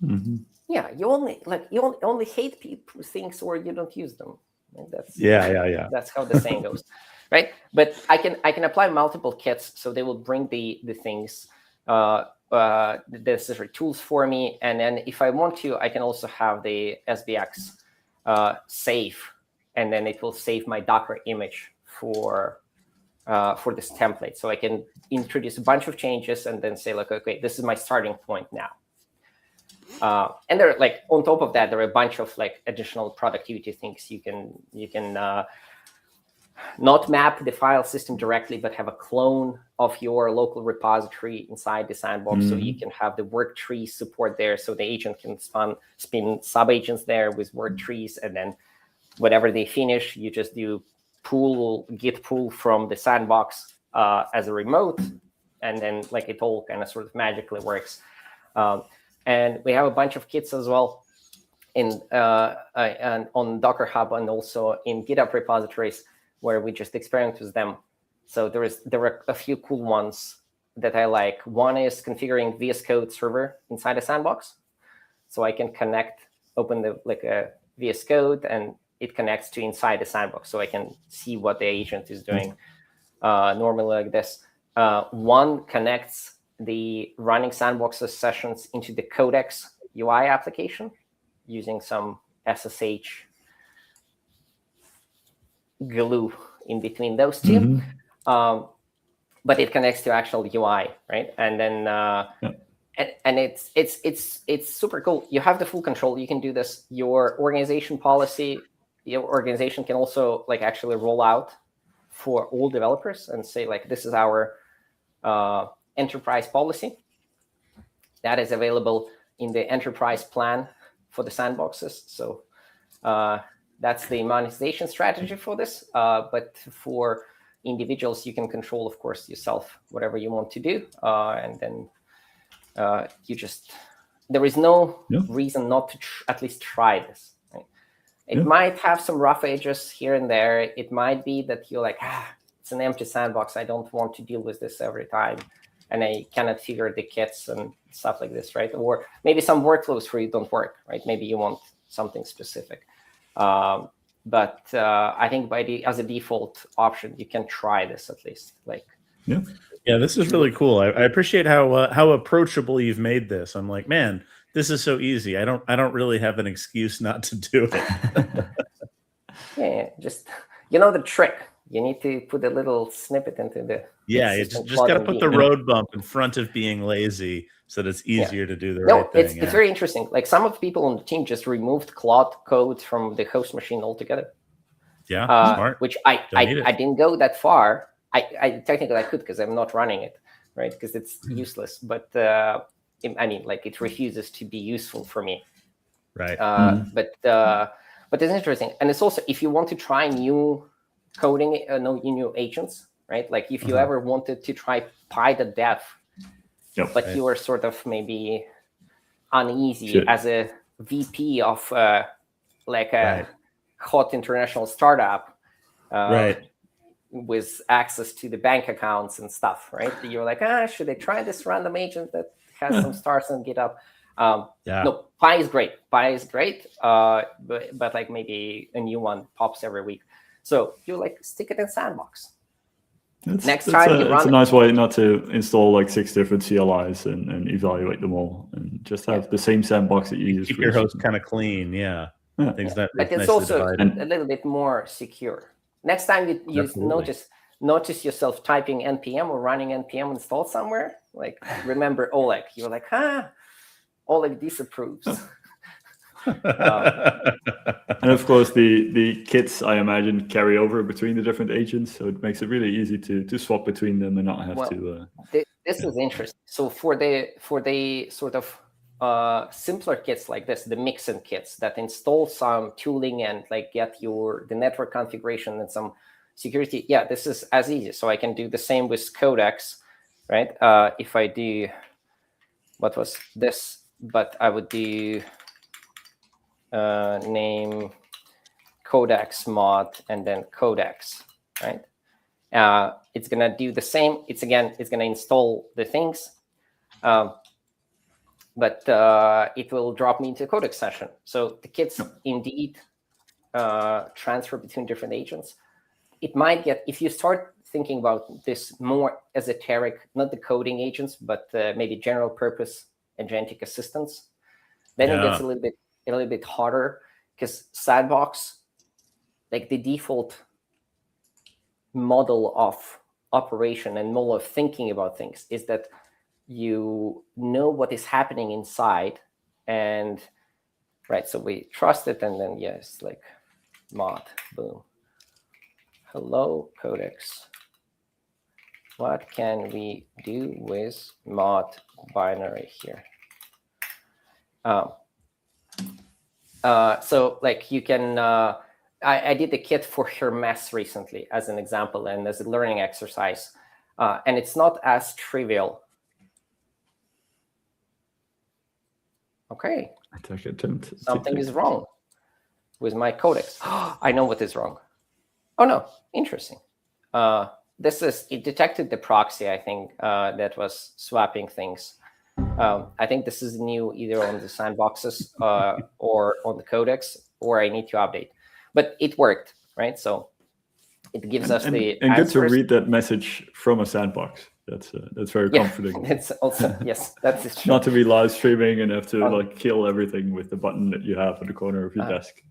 Speaker 2: Mm-hmm.
Speaker 3: Yeah, you only hate people things or you don't use them. And that's That's how the saying goes, right? But I can apply multiple kits, so they will bring the things, the necessary tools for me, and then if I want to, I can also have the SBX save, and then it will save my Docker image for this template. So I can introduce a bunch of changes and then say like, okay, this is my starting point now. And there, like on top of that, there are a bunch of like additional productivity things. You can not map the file system directly, but have a clone of your local repository inside the sandbox. So you can have the work tree support there. So the agent can spin sub agents there with work trees, and then whatever they finish, you just do git pull from the sandbox as a remote, and then like it all kind of sort of magically works. And we have a bunch of kits as well and on Docker Hub and also in GitHub repositories where we just experiment with them. So there are a few cool ones that I like. One is configuring VS Code server inside a sandbox. So I can open a VS Code, and it connects to inside the sandbox. So I can see what the agent is doing normally like this. One connects the running sandbox sessions into the Codex UI application using some SSH glue in between those two. But it connects to actual UI, right? And then and it's super cool. You have the full control. You can do this. Your organization policy, your organization can also like actually roll out for all developers and say like, this is our enterprise policy. that is available in the enterprise plan for the sandboxes. So that's the monetization strategy for this. But for individuals, you can control, of course, yourself, whatever you want to do. And then there is no reason not to at least try this. Right? It might have some rough edges here and there. It might be that you're like, it's an empty sandbox. I don't want to deal with this every time. And I cannot figure the kits and stuff like this, right? Or maybe some workflows for you don't work, right? Maybe you want something specific. But I think as a default option, you can try this at least.
Speaker 1: Yeah, this is really cool. I appreciate how approachable you've made this. I'm like, man, this is so easy. I don't really have an excuse not to do it.
Speaker 3: Yeah, just the trick. You need to put a little snippet into the
Speaker 1: you just got to put the road bump in front of being lazy so that it's easier to do the right thing.
Speaker 3: It's very interesting. Like some of the people on the team just removed Claude code from the host machine altogether.
Speaker 1: Yeah, smart.
Speaker 3: Which I didn't go that far. I technically I could because I'm not running it, right? Because it's useless. But it refuses to be useful for me.
Speaker 1: Right.
Speaker 3: But it's interesting, and it's also if you want to try new coding, new agents, right? Like if you ever wanted to try PyDev, but you were sort of maybe uneasy as a VP of a hot international startup, with access to the bank accounts and stuff, right? You're like, should I try this random agent that has some stars on GitHub? No, Py is great. But like maybe a new one pops every week. So you stick it in Sandbox. Next time
Speaker 2: it's a nice way not to install like 6 different CLIs and evaluate them all, and just have the same sandbox that you use.
Speaker 1: Keep your host kind of clean,
Speaker 3: But it's also a little bit more secure. Next time you notice yourself typing npm or running npm install somewhere, remember Oleg. You're like, Oleg disapproves.
Speaker 2: And of course, the kits, I imagine, carry over between the different agents, so it makes it really easy to swap between them and not have to.
Speaker 3: This is interesting. So for the sort of simpler kits like this, the mixin kits that install some tooling and get the network configuration and some security, this is as easy. So I can do the same with Codex, right? If I do, what was this? But I would do name Codex mod and then Codex, right? It's gonna do the same. It's gonna install the things, but it will drop me into a Codex session. So the kits indeed transfer between different agents. It might get, if you start thinking about this more esoteric, not the coding agents, but maybe general purpose agentic assistants, then it gets a little bit harder, because Sandbox, the default model of operation and model of thinking about things is that you know what is happening inside, and so we trust it, and then mod, boom, hello Codex, what can we do with mod binary here? So you can, I did the kit for Hermes recently as an example and as a learning exercise, and it's not as trivial. Okay. Something is wrong with my Codex. I know what is wrong. Oh no, interesting. It detected the proxy, I think, that was swapping things. I think this is new either on the sandboxes or on the Codex, or I need to update. But it worked, right? So it gives us the
Speaker 2: and good to read that message from a sandbox. That's very comforting.
Speaker 3: It's also that's
Speaker 2: not to be live streaming and have to kill everything with the button that you have in the corner of your desk.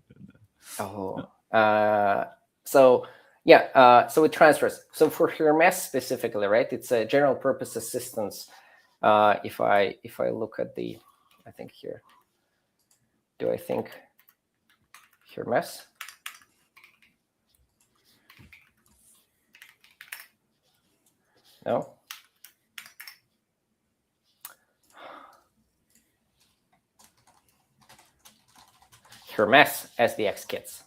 Speaker 3: So it transfers. So for Hermes specifically, right? It's a general purpose assistance. If I look at I think here, do I think Hermes? No. Hermes SVX kits.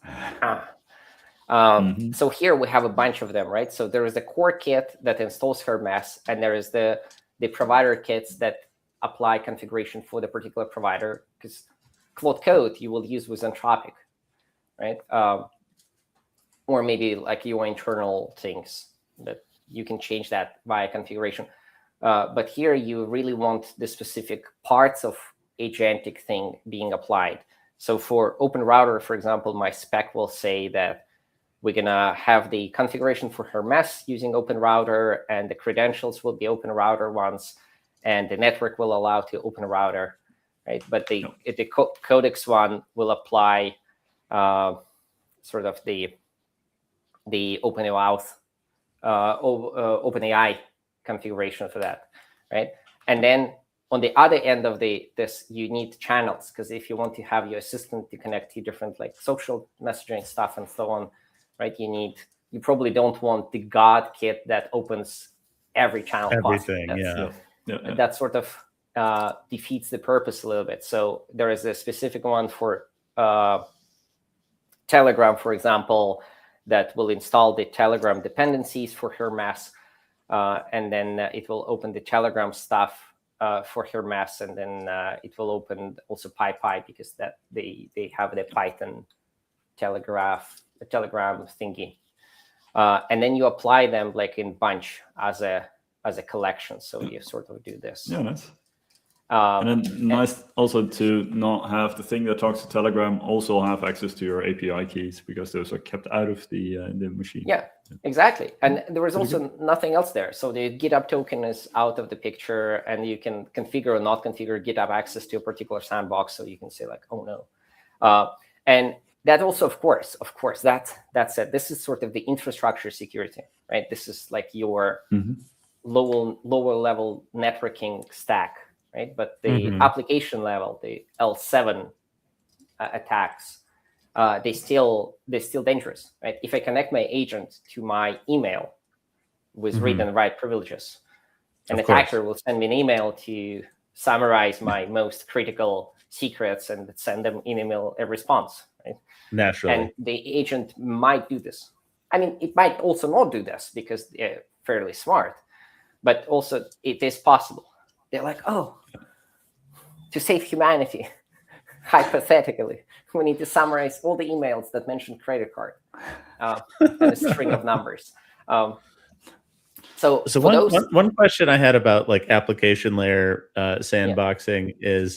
Speaker 3: So here we have a bunch of them, right? So there is the core kit that installs Hermes, and there is the provider kits that apply configuration for the particular provider, because Claude Code you will use with Anthropic, right? Or maybe like your internal things that you can change that via configuration. But here you really want the specific parts of agentic thing being applied. So for OpenRouter, for example, my spec will say that we're going to have the configuration for Hermes using OpenRouter, and the credentials will be OpenRouter ones, and the network will allow to OpenRouter, right? But the codecs one will apply sort of the OpenAI configuration for that, right? And then on the other end of this, you need channels, because if you want to have your assistant to connect to different like social messaging stuff and so on, right? You probably don't want the God kit that opens every channel.
Speaker 1: Everything,
Speaker 3: that sort of defeats the purpose a little bit. So there is a specific one for Telegram, for example, that will install the Telegram dependencies for Hermes, and then it will open the Telegram stuff for Hermes, and then it will open also PyPy, because that they have the Python Telegram thingy, and then you apply them like in bunch as a collection. So you sort of do this.
Speaker 2: Yeah, nice. And then nice also to not have the thing that talks to Telegram also have access to your API keys, because those are kept out of the machine.
Speaker 3: Yeah, exactly. And there is also nothing else there. So the GitHub token is out of the picture, and you can configure or not configure GitHub access to a particular sandbox. So you can say like, oh no. And that also, of course, that's it. This is sort of the infrastructure security, right? This is like your lower level networking stack, right? But the application level, the L7 attacks, they're still dangerous, right? If I connect my agent to my email with read and write privileges, an attacker will send me an email to summarize my most critical secrets and send them in email a response, right?
Speaker 1: Naturally.
Speaker 3: And the agent might do this. I mean, it might also not do this because they're fairly smart, but also it is possible. They're like, oh, to save humanity, hypothetically, we need to summarize all the emails that mention credit card and a string of numbers. So
Speaker 1: one question I had about like application layer sandboxing is,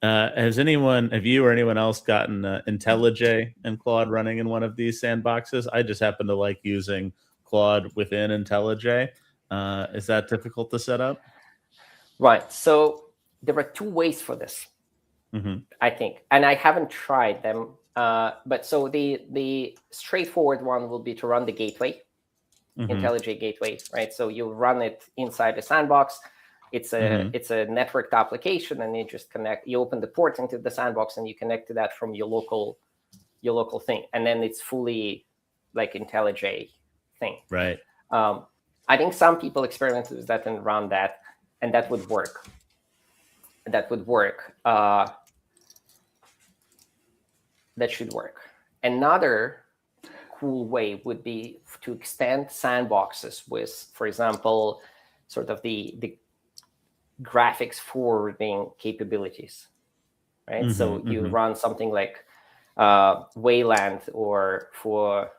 Speaker 1: have you or anyone else gotten IntelliJ and Claude running in one of these sandboxes? I just happen to like using Claude within IntelliJ. Is that difficult to set up?
Speaker 3: Right. So there are two ways for this, I think, and I haven't tried them. But so the straightforward one will be to run the gateway, IntelliJ gateway, right? So you run it inside the sandbox. It's a networked application, and you just connect. You open the port into the sandbox, and you connect to that from your local thing, and then it's fully like IntelliJ thing.
Speaker 1: Right.
Speaker 3: I think some people experimented with that and run that, and that would work. That should work. Another cool way would be to extend sandboxes with, for example, sort of the graphics forwarding capabilities, right? So you run something like Wayland or for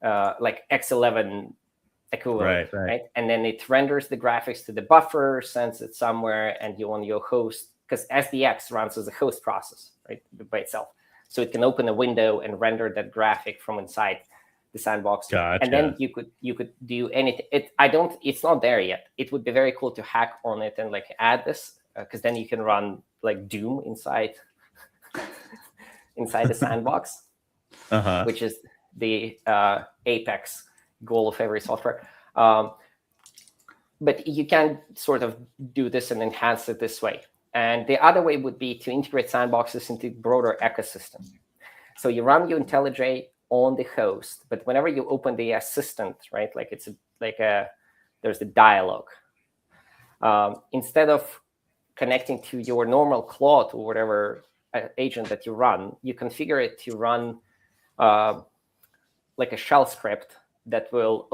Speaker 3: like X11 equivalent, right? And then it renders the graphics to the buffer, sends it somewhere, and you on your host, because SDX runs as a host process, right, by itself. So it can open a window and render that graphic from inside the sandbox.
Speaker 1: Gotcha.
Speaker 3: And then you could do anything. It's not there yet. It would be very cool to hack on it and like add this, because then you can run like Doom inside the sandbox, which is the apex goal of every software. But you can sort of do this and enhance it this way. And the other way would be to integrate sandboxes into broader ecosystem. So you run your IntelliJ on the host, but whenever you open the assistant, right, like there's the dialogue. Instead of connecting to your normal Claude or whatever agent that you run, you configure it to run like a shell script that will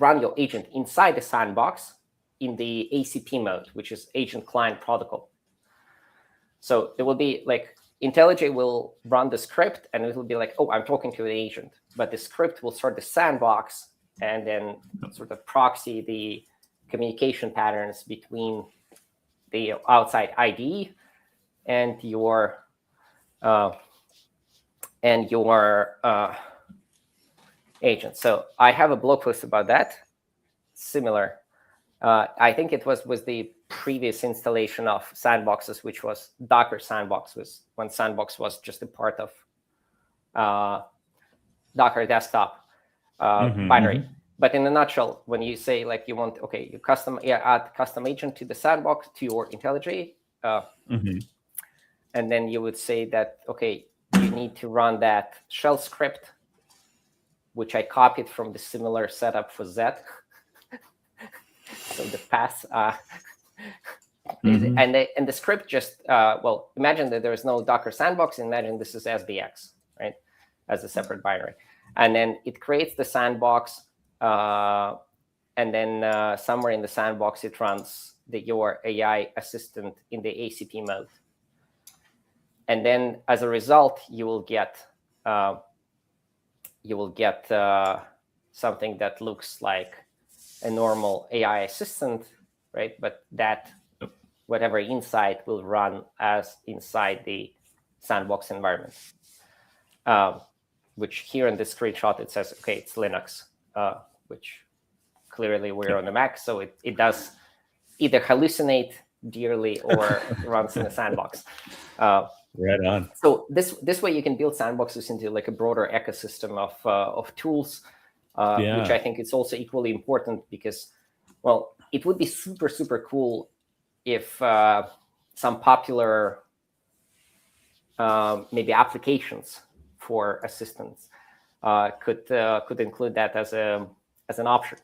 Speaker 3: run your agent inside the sandbox in the ACP mode, which is Agent Client Protocol. So it will be like IntelliJ will run the script, and it will be like, oh, I'm talking to the agent. But the script will start the sandbox and then sort of proxy the communication patterns between the outside IDE and your agent. So I have a blog post about that. Similar. I think it was the previous installation of sandboxes, which was Docker Sandbox, was when Sandbox was just a part of Docker desktop binary. But in a nutshell, when you say like you want, okay, you add custom agent to the sandbox to your IntelliJ, and then you would say that, okay, you need to run that shell script, which I copied from the similar setup for Z. So the path, and the script just, well, imagine that there is no Docker Sandbox. Imagine this is SBX, right, as a separate binary. And then it creates the sandbox, and then somewhere in the sandbox, it runs your AI assistant in the ACP mode. And then as a result, you will get something that looks like a normal AI assistant, right? But that whatever inside will run as inside the sandbox environment. Which here in this screenshot, it says, okay, it's Linux, which clearly we're on the Mac. So it does either hallucinate dearly or runs in a sandbox.
Speaker 1: Right on.
Speaker 3: So this way you can build sandboxes into like a broader ecosystem of tools, which I think is also equally important because, well, it would be super, super cool if some popular maybe applications for assistants could include that as an option.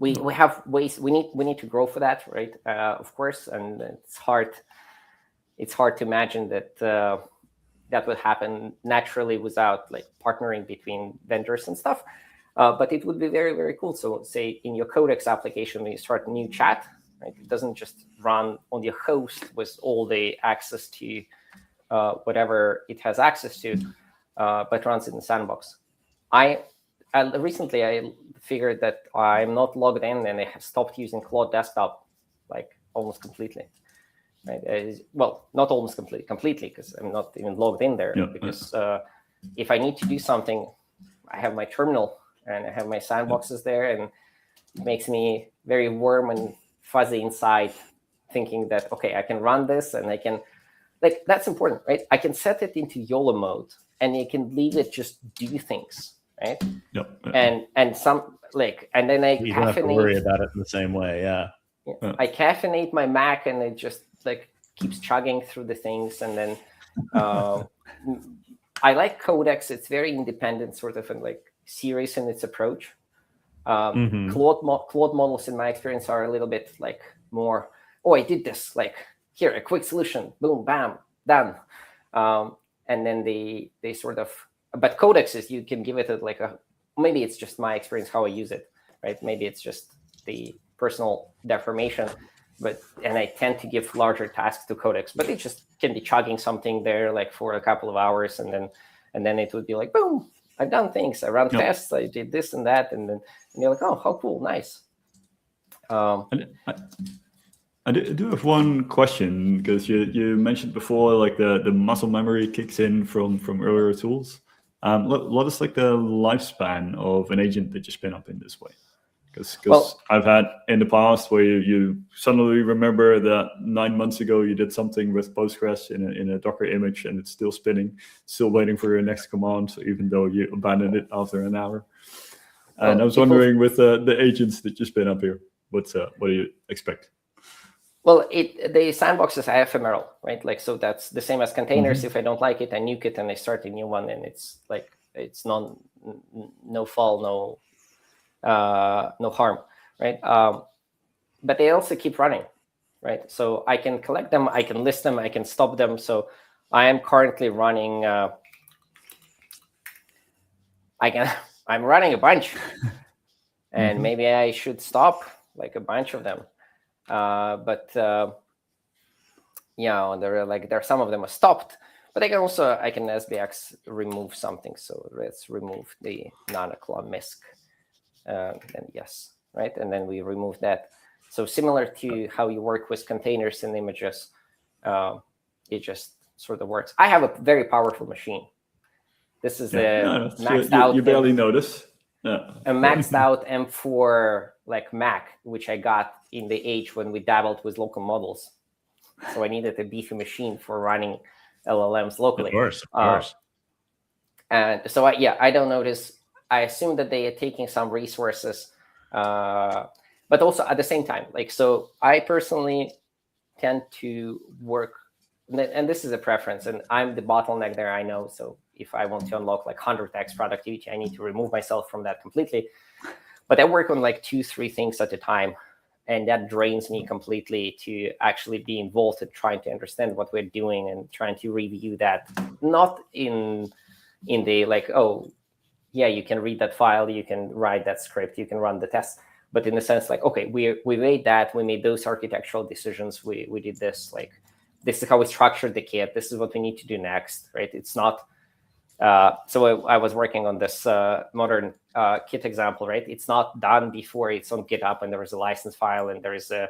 Speaker 3: We have ways we need to grow for that, right? Of course, and it's hard to imagine that that would happen naturally without like partnering between vendors and stuff. But it would be very, very cool. So say in your Codex application, when you start a new chat, right, it doesn't just run on your host with all the access to whatever it has access to, but runs in the sandbox. Recently I figured that I'm not logged in, and I have stopped using Claude Desktop like almost completely. Right? Well, not almost completely, because I'm not even logged in there. Because if I need to do something, I have my terminal and I have my sandboxes there, and it makes me very warm and fuzzy inside, thinking that, okay, I can run this, and I can, like, that's important, right? I can set it into YOLO mode, and you can leave it just do things, right? And some like, and then I
Speaker 1: you don't have to worry about it in the same way.
Speaker 3: I caffeinate my Mac, and it just like keeps chugging through the things. And then I like Codex. It's very independent, sort of, and like serious in its approach. Claude models, in my experience, are a little bit like more, oh, I did this, like, here, a quick solution, boom, bam, done. And then they sort of, but Codex is, you can give it like maybe it's just my experience how I use it, right? Maybe it's just the personal deformation, and I tend to give larger tasks to Codex, but it just can be chugging something there like for a couple of hours, and then it would be like, boom, I've done things, I ran tests, I did this and that, and you're like, oh, how cool, nice.
Speaker 2: I do have one question, because you mentioned before, like the muscle memory kicks in from earlier tools. What is like the lifespan of an agent that you spin up in this way? Because I've had in the past where you suddenly remember that 9 months ago you did something with Postgres in a Docker image, and it's still spinning, still waiting for your next command, even though you abandoned it after an hour. And I was wondering, with the agents that you spin up here, what do you expect?
Speaker 3: Well, the sandboxes are ephemeral, right? Like, so that's the same as containers. If I don't like it, I nuke it and I start a new one, and it's like, it's no fall, no harm, right? But they also keep running, right? So I can collect them, I can list them, I can stop them. So I am currently running, I'm running a bunch, and maybe I should stop like a bunch of them. But there are some of them are stopped, but I can SBX remove something. So let's remove the non-clone misc, and yes, right, and then we remove that. So similar to how you work with containers and images, it just sort of works. I have a very powerful machine. This is maxed out.
Speaker 2: You barely notice.
Speaker 3: A maxed out M4 like Mac, which I got in the age when we dabbled with local models. So I needed a beefy machine for running LLMs locally.
Speaker 1: Of course.
Speaker 3: And so I don't notice. I assume that they are taking some resources, but also at the same time, like, so I personally tend to work, and this is a preference, and I'm the bottleneck there, I know. So if I want to unlock like 100x productivity, I need to remove myself from that completely. But I work on like 2-3 things at a time, and that drains me completely to actually be involved in trying to understand what we're doing and trying to review that, not in the like, oh yeah, you can read that file, you can write that script, you can run the tests, but in the sense like, okay, we made that, we made those architectural decisions, we did this, like, this is how we structured the kit, this is what we need to do next, right? It's not, so I was working on this modern kit example, right? It's not done before it's on GitHub and there is a license file and there is a,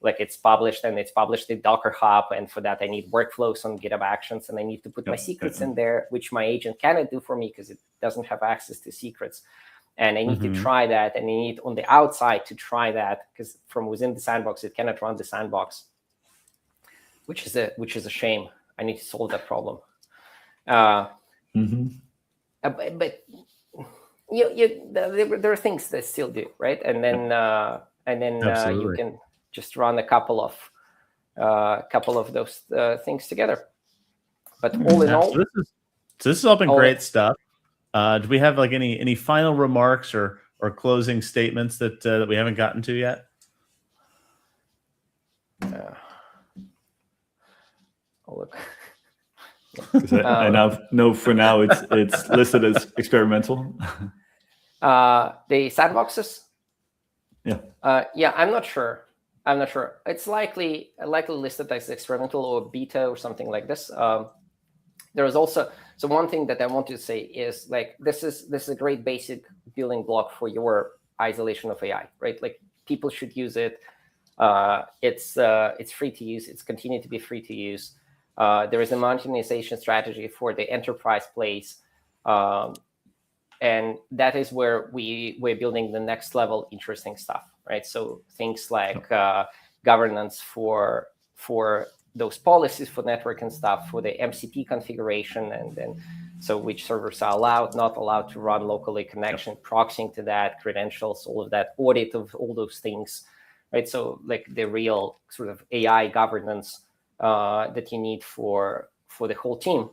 Speaker 3: like, it's published and it's published in Docker Hub. And for that, I need workflows on GitHub Actions and I need to put my secrets in there, which my agent cannot do for me because it doesn't have access to secrets. And I need to try that. And I need on the outside to try that because from within the sandbox, it cannot run the sandbox, which is a shame. I need to solve that problem. But there are things that still do, right? And then you can just run a couple of those things together. But all in all,
Speaker 1: so this has all been great stuff. Do we have like any final remarks or closing statements that we haven't gotten to yet?
Speaker 3: Look.
Speaker 2: I now know for now it's listed as experimental.
Speaker 3: The sandboxes.
Speaker 2: Yeah.
Speaker 3: I'm not sure. It's likely listed as experimental or beta or something like this. There is also, so one thing that I want to say is like this is a great basic building block for your isolation of AI, right? Like people should use it. It's free to use. It's continued to be free to use. There is a monetization strategy for the enterprise place. And that is where we're building the next level interesting stuff, right? So things like governance for those policies for network and stuff, for the MCP configuration, and then so which servers are allowed, not allowed to run locally, connection, proxying to that, credentials, all of that, audit of all those things, right? So like the real sort of AI governance that you need for the whole team.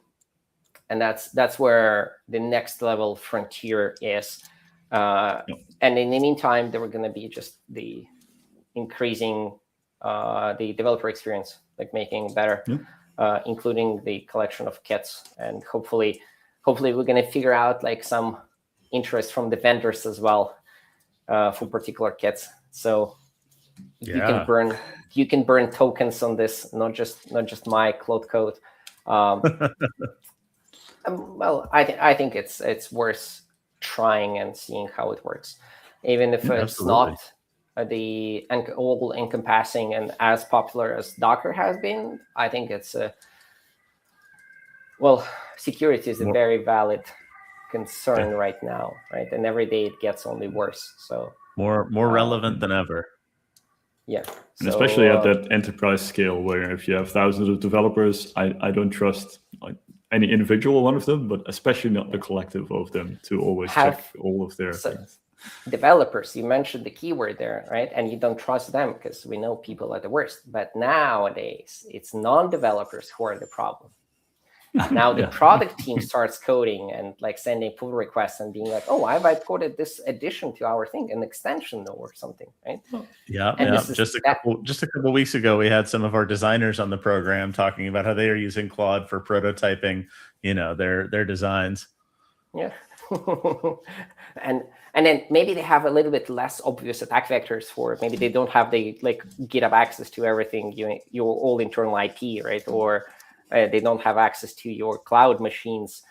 Speaker 3: And that's where the next level frontier is. And in the meantime, there were going to be just the increasing the developer experience, like making better, including the collection of kits. And hopefully we're going to figure out like some interest from the vendors as well for particular kits. So you can burn tokens on this, not just my Claude Code. Well, I think it's worth trying and seeing how it works, even if it's not the all encompassing and as popular as Docker has been. I think it's security is a very valid concern right now, right? And every day it gets only worse. So
Speaker 1: more relevant than ever.
Speaker 3: Yeah,
Speaker 2: and especially at that enterprise scale, where if you have thousands of developers, I don't trust like any individual one of them, but especially not the collective of them to always check all of their things.
Speaker 3: Developers, you mentioned the keyword there, right? And you don't trust them because we know people are the worst. But nowadays, it's non-developers who are the problem. Now the product team starts coding and like sending pull requests and being like, oh, I've imported this addition to our thing, an extension or something, right?
Speaker 1: Yeah,
Speaker 3: And
Speaker 1: yeah.
Speaker 3: this is
Speaker 1: Just a couple weeks ago, we had some of our designers on the program talking about how they are using Claude for prototyping, their designs.
Speaker 3: Yeah. and then maybe they have a little bit less obvious attack vectors for it. Maybe they don't have the like GitHub access to everything, your all internal IP, right? Or they don't have access to your cloud machines,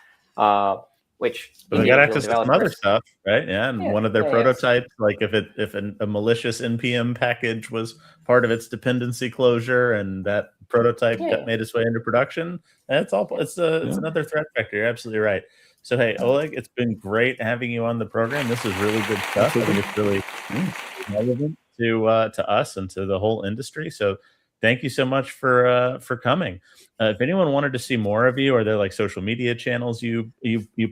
Speaker 3: which
Speaker 1: but they got access to some other stuff, right? Yeah, and one of their prototypes, like if a malicious npm package was part of its dependency closure, and that prototype got made its way into production, that's all. It's another threat vector. You're absolutely right. So hey, Oleg, it's been great having you on the program. This is really good stuff. I think it's really relevant to us and to the whole industry. So thank you so much for coming. If anyone wanted to see more of you, are there like social media channels you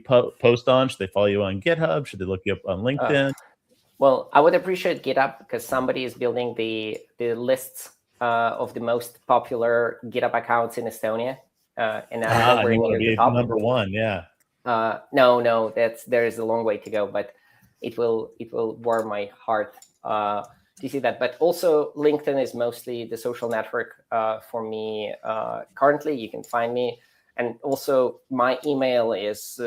Speaker 1: post on? Should they follow you on GitHub? Should they look you up on LinkedIn?
Speaker 3: Well, I would appreciate GitHub because somebody is building the lists of the most popular GitHub accounts in Estonia, and I know we're near the top.
Speaker 1: Number one, yeah.
Speaker 3: No, there is a long way to go, but it will warm my heart to see that. But also LinkedIn is mostly the social network for me currently. You can find me, and also my email is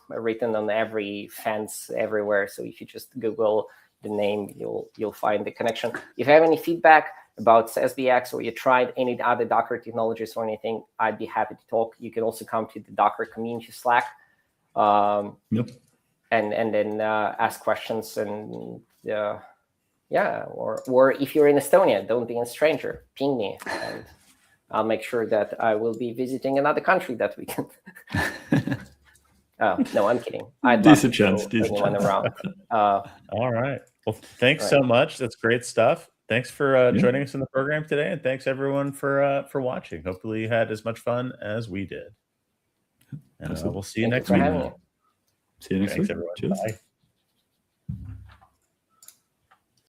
Speaker 3: written on every fence everywhere. So if you just Google the name, you'll find the connection. If you have any feedback about SBX, or you tried any other Docker technologies or anything, I'd be happy to talk. You can also come to the Docker community Slack, and then ask questions. And or if you're in Estonia, don't be a stranger. Ping me, and I'll make sure that I will be visiting another country that weekend. No, I'm kidding. I'd love to show anyone around.
Speaker 1: All right. Well, thanks so much. That's great stuff. Thanks for joining us in the program today, and thanks everyone for watching. Hopefully you had as much fun as we did. And we'll see you next week.
Speaker 2: See you next week.
Speaker 1: Everyone.
Speaker 2: Cheers.
Speaker 1: Bye.